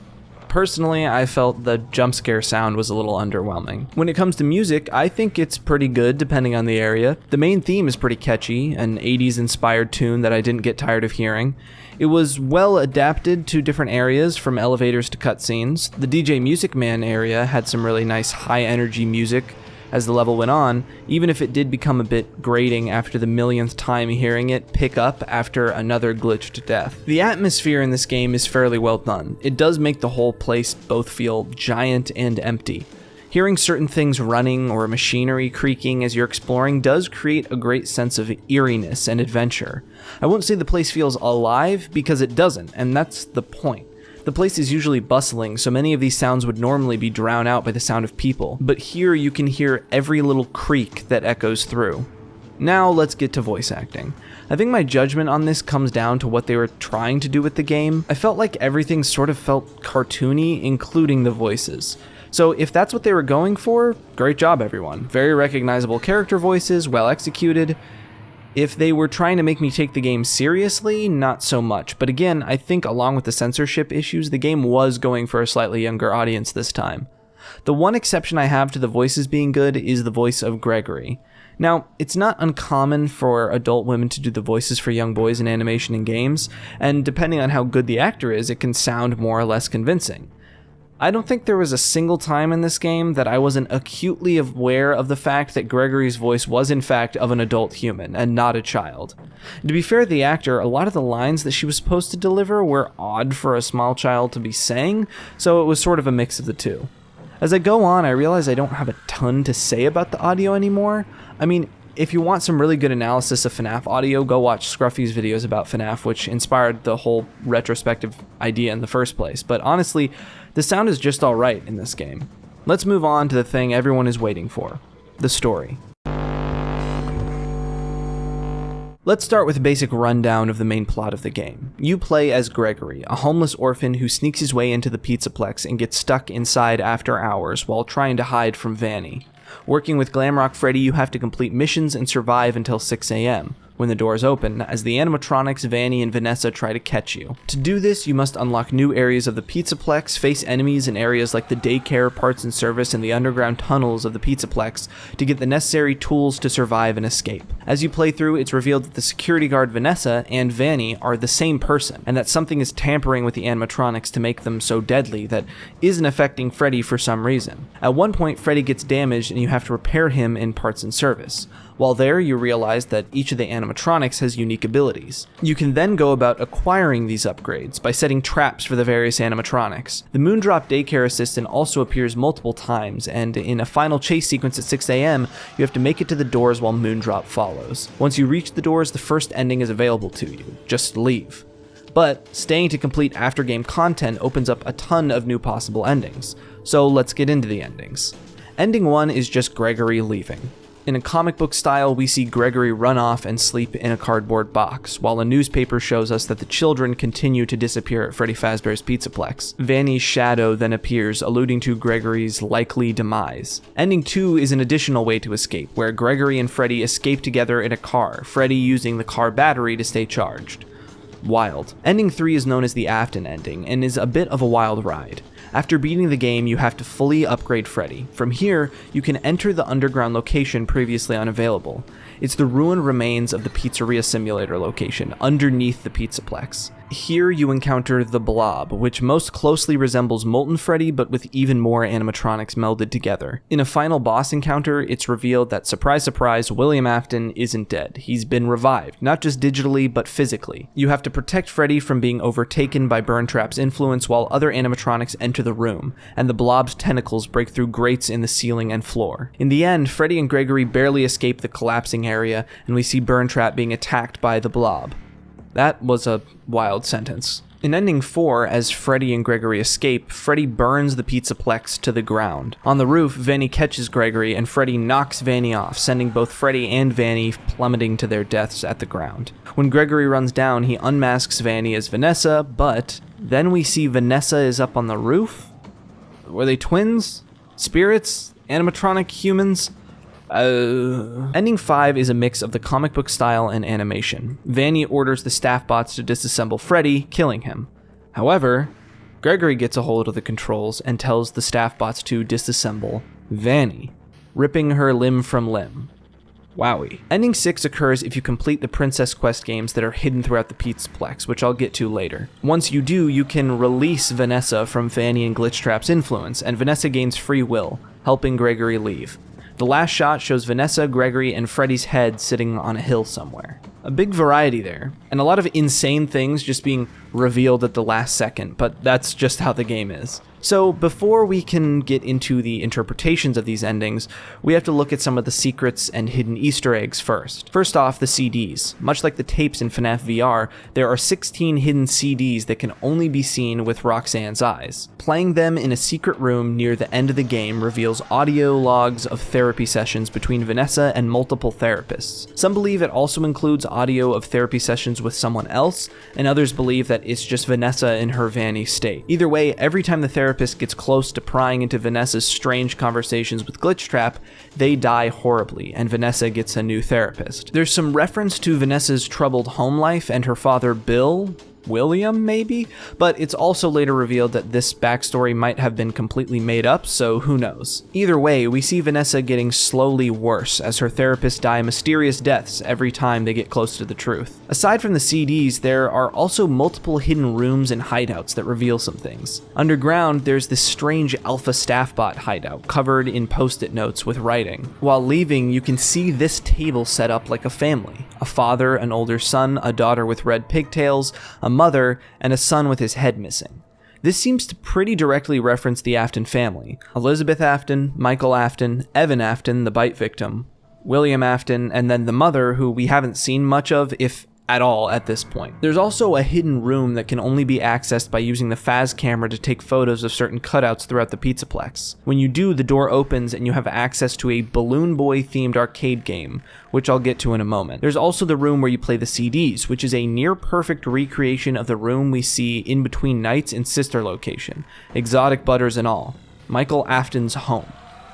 Personally, I felt the jump scare sound was a little underwhelming. When it comes to music, I think it's pretty good depending on the area. The main theme is pretty catchy, an 80s inspired tune that I didn't get tired of hearing. It was well adapted to different areas, from elevators to cutscenes. The DJ Music Man area had some really nice high energy music as the level went on, even if it did become a bit grating after the millionth time hearing it pick up after another glitch to death. The atmosphere in this game is fairly well done. It does make the whole place both feel giant and empty. Hearing certain things running or machinery creaking as you're exploring does create a great sense of eeriness and adventure. I won't say the place feels alive, because it doesn't, and that's the point. The place is usually bustling, so many of these sounds would normally be drowned out by the sound of people, but here you can hear every little creak that echoes through. Now let's get to voice acting. I think my judgment on this comes down to what they were trying to do with the game. I felt like everything sort of felt cartoony, including the voices. So if that's what they were going for, great job everyone. Very recognizable character voices, well executed. If they were trying to make me take the game seriously, not so much. But again, I think along with the censorship issues, the game was going for a slightly younger audience this time. The one exception I have to the voices being good is the voice of Gregory. Now, it's not uncommon for adult women to do the voices for young boys in animation and games, and depending on how good the actor is, it can sound more or less convincing. I don't think there was a single time in this game that I wasn't acutely aware of the fact that Gregory's voice was in fact of an adult human and not a child. And to be fair to the actor, a lot of the lines that she was supposed to deliver were odd for a small child to be saying, so it was sort of a mix of the two. As I go on, I realize I don't have a ton to say about the audio anymore. I mean, if you want some really good analysis of FNaF audio, go watch Scruffy's videos about FNaF, which inspired the whole retrospective idea in the first place. But honestly, the sound is just alright in this game. Let's move on to the thing everyone is waiting for, the story. Let's start with a basic rundown of the main plot of the game. You play as Gregory, a homeless orphan who sneaks his way into the Pizzaplex and gets stuck inside after hours while trying to hide from Vanny. Working with Glamrock Freddy, you have to complete missions and survive until 6 a.m. when the doors open, as the animatronics Vanny and Vanessa try to catch you. To do this, you must unlock new areas of the Pizzaplex, face enemies in areas like the daycare, parts and service, and the underground tunnels of the Pizzaplex to get the necessary tools to survive and escape. As you play through, it's revealed that the security guard Vanessa and Vanny are the same person, and that something is tampering with the animatronics to make them so deadly that isn't affecting Freddy for some reason. At one point, Freddy gets damaged and you have to repair him in parts and service. While there, you realize that each of the animatronics has unique abilities. You can then go about acquiring these upgrades by setting traps for the various animatronics. The Moondrop Daycare Assistant also appears multiple times, and in a final chase sequence at 6 a.m., you have to make it to the doors while Moondrop follows. Once you reach the doors, the first ending is available to you. Just leave. But staying to complete after-game content opens up a ton of new possible endings. So let's get into the endings. Ending 1 is just Gregory leaving. In a comic book style, we see Gregory run off and sleep in a cardboard box, while a newspaper shows us that the children continue to disappear at Freddy Fazbear's Pizzaplex. Vanny's shadow then appears, alluding to Gregory's likely demise. Ending 2 is an additional way to escape, where Gregory and Freddy escape together in a car, Freddy using the car battery to stay charged. Wild. Ending 3 is known as the Afton ending, and is a bit of a wild ride. After beating the game, you have to fully upgrade Freddy. From here, you can enter the underground location previously unavailable. It's the ruined remains of the Pizzeria Simulator location, underneath the Pizzaplex. Here you encounter the Blob, which most closely resembles Molten Freddy, but with even more animatronics melded together. In a final boss encounter, it's revealed that, surprise surprise, William Afton isn't dead. He's been revived, not just digitally, but physically. You have to protect Freddy from being overtaken by Burntrap's influence while other animatronics enter the room, and the Blob's tentacles break through grates in the ceiling and floor. In the end, Freddy and Gregory barely escape the collapsing area, and we see Burntrap being attacked by the Blob. That was a wild sentence. In Ending 4, as Freddy and Gregory escape, Freddy burns the Pizzaplex to the ground. On the roof, Vanny catches Gregory, and Freddy knocks Vanny off, sending both Freddy and Vanny plummeting to their deaths at the ground. When Gregory runs down, he unmasks Vanny as Vanessa, but then we see Vanessa is up on the roof? Were they twins? Spirits? Animatronic humans? Ending 5 is a mix of the comic book style and animation. Vanny orders the staff bots to disassemble Freddy, killing him. However, Gregory gets a hold of the controls and tells the staff bots to disassemble Vanny, ripping her limb from limb. Wowie. Ending 6 occurs if you complete the Princess Quest games that are hidden throughout the Pizzaplex, which I'll get to later. Once you do, you can release Vanessa from Vanny and Glitchtrap's influence, and Vanessa gains free will, helping Gregory leave. The last shot shows Vanessa, Gregory, and Freddy's head sitting on a hill somewhere. A big variety there, and a lot of insane things just being revealed at the last second, but that's just how the game is. So before we can get into the interpretations of these endings, we have to look at some of the secrets and hidden Easter eggs first. First off, the CDs. Much like the tapes in FNaF VR, there are 16 hidden CDs that can only be seen with Roxanne's eyes. Playing them in a secret room near the end of the game reveals audio logs of therapy sessions between Vanessa and multiple therapists. Some believe it also includes audio of therapy sessions with someone else, and others believe that it's just Vanessa in her Vanny state. Either way, every time the therapist gets close to prying into Vanessa's strange conversations with Glitchtrap, they die horribly, and Vanessa gets a new therapist. There's some reference to Vanessa's troubled home life and her father Bill, William, maybe? But it's also later revealed that this backstory might have been completely made up, so who knows. Either way, we see Vanessa getting slowly worse as her therapists die mysterious deaths every time they get close to the truth. Aside from the CDs, there are also multiple hidden rooms and hideouts that reveal some things. Underground, there's this strange alpha staff bot hideout covered in post-it notes with writing. While leaving, you can see this table set up like a family. A father, an older son, a daughter with red pigtails, a mother, and a son with his head missing. This seems to pretty directly reference the Afton family. Elizabeth Afton, Michael Afton, Evan Afton, the bite victim, William Afton, and then the mother, who we haven't seen much of, if at all, at this point. There's also a hidden room that can only be accessed by using the Faz camera to take photos of certain cutouts throughout the Pizzaplex. When you do, the door opens and you have access to a Balloon Boy themed arcade game, which I'll get to in a moment. There's also the room where you play the CDs, which is a near perfect recreation of the room we see in Between Nights in Sister Location, exotic butters and all. Michael Afton's home.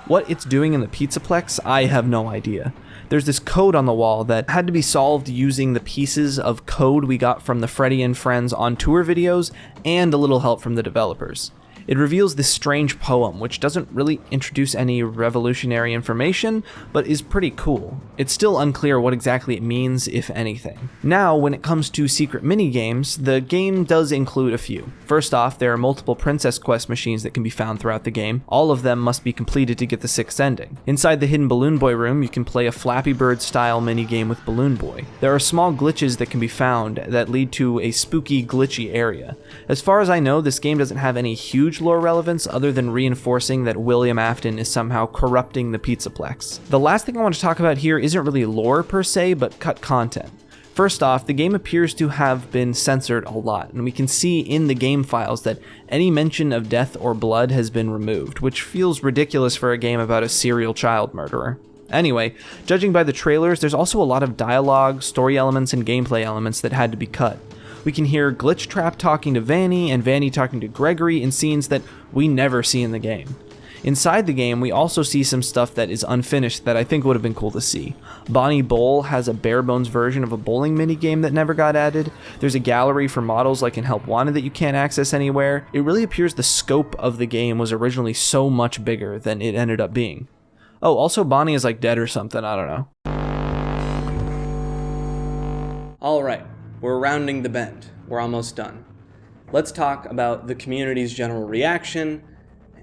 What it's doing in the Pizzaplex, I have no idea. There's this code on the wall that had to be solved using the pieces of code we got from the Freddy and Friends on tour videos and a little help from the developers. It reveals this strange poem, which doesn't really introduce any revolutionary information, but is pretty cool. It's still unclear what exactly it means, if anything. Now, when it comes to secret minigames, the game does include a few. First off, there are multiple Princess Quest machines that can be found throughout the game. All of them must be completed to get the 6th ending. Inside the hidden Balloon Boy room, you can play a Flappy Bird style minigame with Balloon Boy. There are small glitches that can be found that lead to a spooky, glitchy area. As far as I know, this game doesn't have any huge lore relevance other than reinforcing that William Afton is somehow corrupting the Pizzaplex. The last thing I want to talk about here isn't really lore per se, but cut content. First off, the game appears to have been censored a lot, and we can see in the game files that any mention of death or blood has been removed, which feels ridiculous for a game about a serial child murderer. Anyway, judging by the trailers, there's also a lot of dialogue, story elements, and gameplay elements that had to be cut. We can hear Glitchtrap talking to Vanny and Vanny talking to Gregory in scenes that we never see in the game. Inside the game, we also see some stuff that is unfinished that I think would have been cool to see. Bonnie Bowl has a bare-bones version of a bowling minigame that never got added. There's a gallery for models like in Help Wanted that you can't access anywhere. It really appears the scope of the game was originally so much bigger than it ended up being. Oh, also Bonnie is like dead or something, I don't know. Alright. We're rounding the bend. We're almost done. Let's talk about the community's general reaction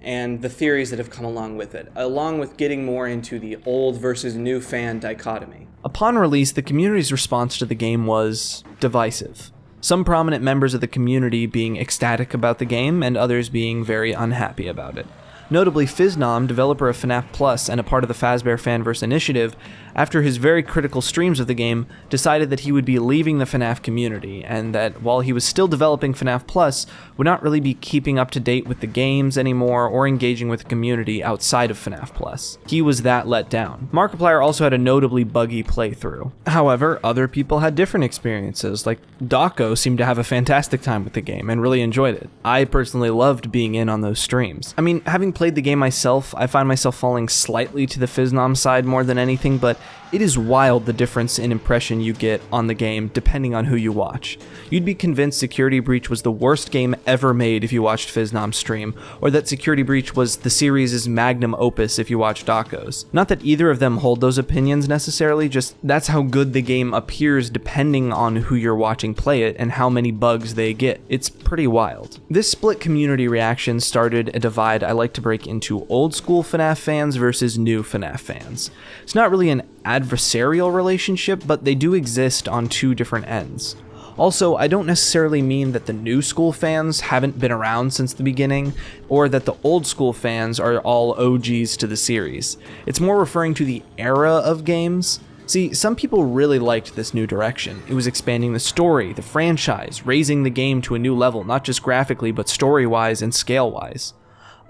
and the theories that have come along with it, along with getting more into the old versus new fan dichotomy. Upon release, the community's response to the game was divisive. Some prominent members of the community being ecstatic about the game and others being very unhappy about it. Notably, FNaF, developer of FNaF Plus and a part of the Fazbear Fanverse initiative, after his very critical streams of the game, decided that he would be leaving the FNaF community, and that while he was still developing FNaF Plus, would not really be keeping up to date with the games anymore or engaging with the community outside of FNaF Plus. He was that let down. Markiplier also had a notably buggy playthrough. However, other people had different experiences, like Dawko seemed to have a fantastic time with the game and really enjoyed it. I personally loved being in on those streams. I mean, having played the game myself, I find myself falling slightly to the FNaF side more than anything, but it is wild the difference in impression you get on the game depending on who you watch. You'd be convinced Security Breach was the worst game ever made if you watched FNaF's stream, or that Security Breach was the series' magnum opus if you watched Dawko's. Not that either of them hold those opinions necessarily, just that's how good the game appears depending on who you're watching play it and how many bugs they get. It's pretty wild. This split community reaction started a divide I like to break into old school FNaF fans versus new FNaF fans. It's not really an adversarial relationship, but they do exist on two different ends. Also, I don't necessarily mean that the new school fans haven't been around since the beginning, or that the old school fans are all OGs to the series. It's more referring to the era of games. See, some people really liked this new direction. It was expanding the story, the franchise, raising the game to a new level, not just graphically, but story-wise and scale-wise.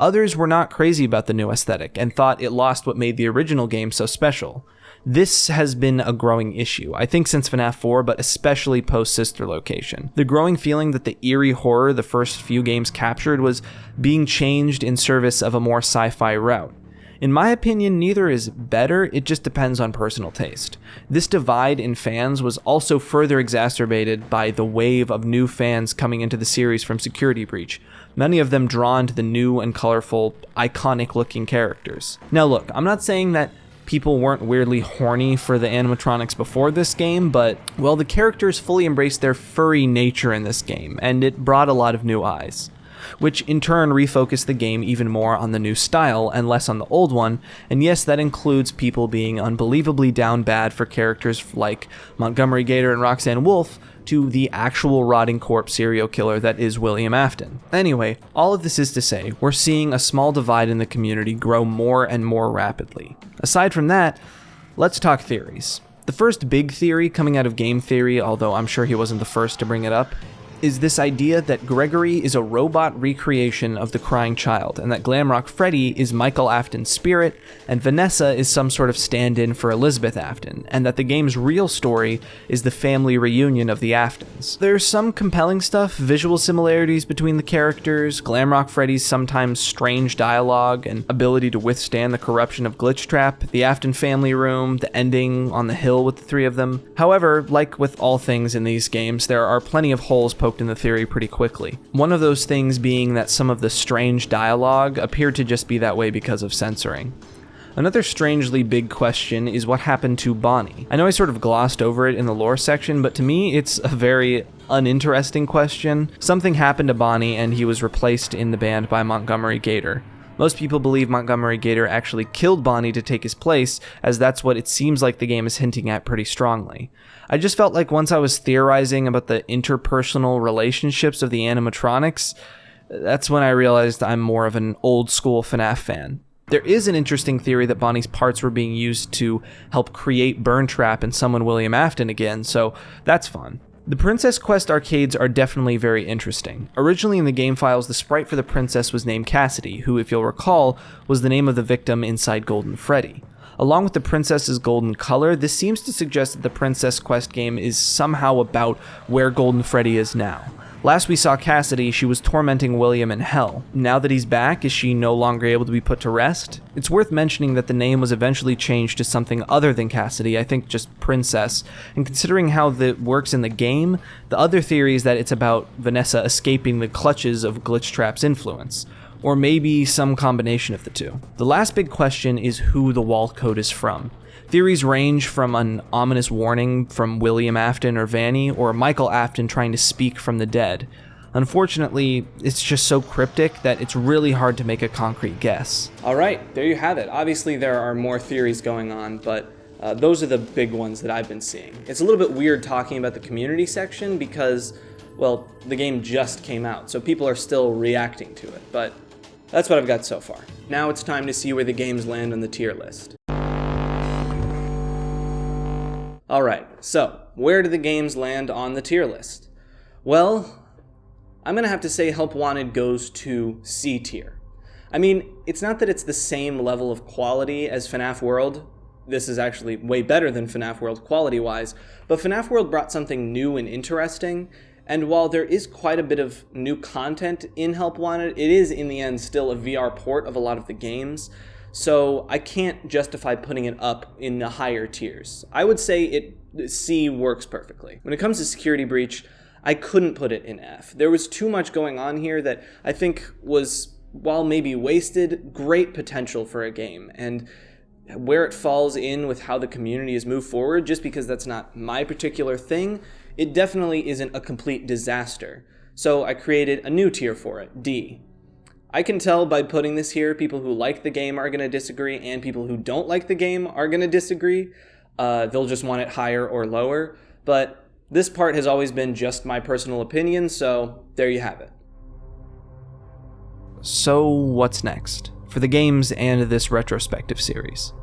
Others were not crazy about the new aesthetic and thought it lost what made the original game so special. This has been a growing issue, I think since FNaF 4, but especially post-Sister Location. The growing feeling that the eerie horror the first few games captured was being changed in service of a more sci-fi route. In my opinion, neither is better, it just depends on personal taste. This divide in fans was also further exacerbated by the wave of new fans coming into the series from Security Breach, many of them drawn to the new and colorful, iconic-looking characters. Now look, I'm not saying that people weren't weirdly horny for the animatronics before this game, but, well, the characters fully embraced their furry nature in this game, and it brought a lot of new eyes, which in turn refocused the game even more on the new style and less on the old one, and yes, that includes people being unbelievably down bad for characters like Montgomery Gator and Roxanne Wolf, to the actual rotting corpse serial killer that is William Afton. Anyway, all of this is to say, we're seeing a small divide in the community grow more and more rapidly. Aside from that, let's talk theories. The first big theory coming out of game theory, although I'm sure he wasn't the first to bring it up, is this idea that Gregory is a robot recreation of the crying child, and that Glamrock Freddy is Michael Afton's spirit, and Vanessa is some sort of stand-in for Elizabeth Afton, and that the game's real story is the family reunion of the Aftons. There's some compelling stuff, visual similarities between the characters, Glamrock Freddy's sometimes strange dialogue and ability to withstand the corruption of Glitchtrap, the Afton family room, the ending on the hill with the three of them. However, like with all things in these games, there are plenty of holes poked in the theory pretty quickly. One of those things being that some of the strange dialogue appeared to just be that way because of censoring. Another strangely big question is what happened to Bonnie. I know I sort of glossed over it in the lore section, but to me it's a very uninteresting question. Something happened to Bonnie and he was replaced in the band by Montgomery Gator. Most people believe Montgomery Gator actually killed Bonnie to take his place, as that's what it seems like the game is hinting at pretty strongly. I just felt like once I was theorizing about the interpersonal relationships of the animatronics, that's when I realized I'm more of an old school FNaF fan. There is an interesting theory that Bonnie's parts were being used to help create Burntrap and summon William Afton again, so that's fun. The Princess Quest arcades are definitely very interesting. Originally in the game files, the sprite for the princess was named Cassidy, who, if you'll recall, was the name of the victim inside Golden Freddy. Along with the princess's golden color, this seems to suggest that the Princess Quest game is somehow about where Golden Freddy is now. Last we saw Cassidy, she was tormenting William in hell. Now that he's back, is she no longer able to be put to rest? It's worth mentioning that the name was eventually changed to something other than Cassidy, I think just Princess, and considering how that works in the game, the other theory is that it's about Vanessa escaping the clutches of Glitchtrap's influence. Or maybe some combination of the two. The last big question is who the wall code is from. Theories range from an ominous warning from William Afton or Vanny, or Michael Afton trying to speak from the dead. Unfortunately, it's just so cryptic that it's really hard to make a concrete guess. Alright, there you have it. Obviously there are more theories going on, but those are the big ones that I've been seeing. It's a little bit weird talking about the community section because, well, the game just came out, so people are still reacting to it, but that's what I've got so far. Now it's time to see where the games land on the tier list. Alright, so where do the games land on the tier list? Well, I'm gonna have to say Help Wanted goes to C tier. I mean, it's not that it's the same level of quality as FNaF World. This is actually way better than FNaF World quality-wise, but FNaF World brought something new and interesting, and while there is quite a bit of new content in Help Wanted, it is in the end still a VR port of a lot of the games, so I can't justify putting it up in the higher tiers. I would say C works perfectly. When it comes to Security Breach, I couldn't put it in F. There was too much going on here that I think was, while maybe wasted, great potential for a game, and where it falls in with how the community has moved forward, just because that's not my particular thing, it definitely isn't a complete disaster. So I created a new tier for it, D. I can tell by putting this here, people who like the game are going to disagree, and people who don't like the game are going to disagree. They'll just want it higher or lower, but this part has always been just my personal opinion, so there you have it. So what's next for the games and this retrospective series?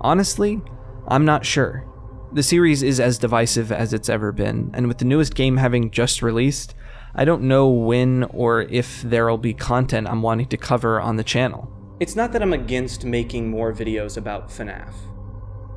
Honestly, I'm not sure. The series is as divisive as it's ever been, and with the newest game having just released, I don't know when or if there'll be content I'm wanting to cover on the channel. It's not that I'm against making more videos about FNaF.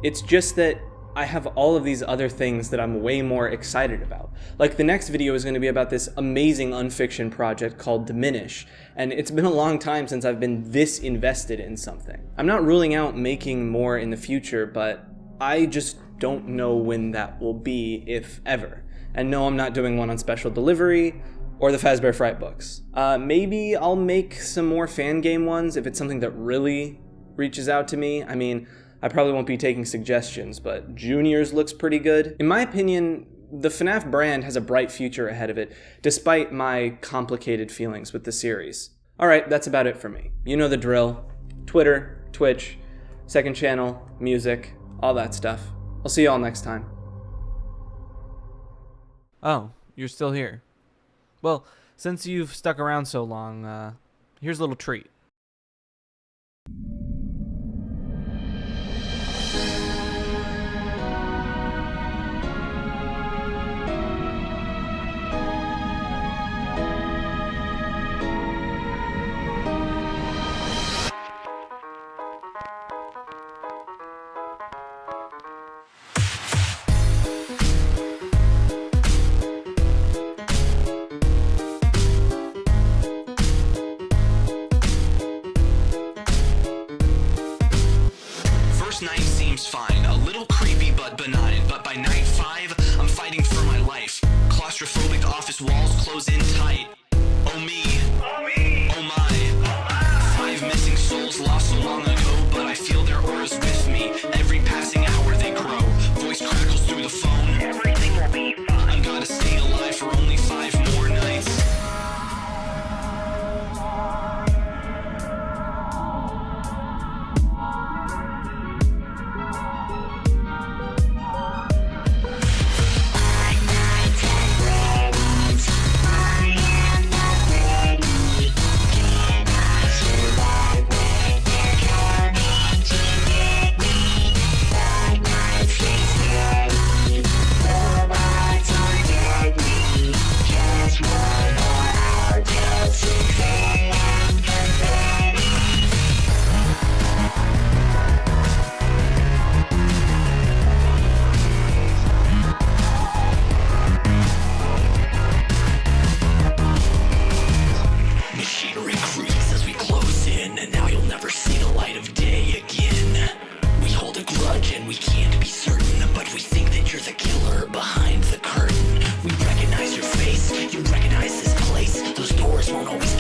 It's just that I have all of these other things that I'm way more excited about. Like the next video is going to be about this amazing unfiction project called Diminish, and it's been a long time since I've been this invested in something. I'm not ruling out making more in the future, but I just don't know when that will be, if ever. And no, I'm not doing one on special delivery or the Fazbear Fright books. Maybe I'll make some more fan game ones if it's something that really reaches out to me. I mean, I probably won't be taking suggestions, but Juniors looks pretty good. In my opinion, the FNaF brand has a bright future ahead of it, despite my complicated feelings with the series. Alright, that's about it for me. You know the drill. Twitter, Twitch, second channel, music, all that stuff. I'll see you all next time. Oh, you're still here. Well, since you've stuck around so long, here's a little treat. Night seems fine, a little creepy but benign, but by night 5, I'm fighting for my life. Claustrophobic office walls close in tight. Oh me, oh my, 5 missing souls lost so long ago, but I feel their auras with me. Every passing hour they grow, voice crackles through the phone. Everything will be fine. I'm gonna stay alive for only 5 more nights. Behind the curtain, we recognize your face, you recognize this place. Those doors won't always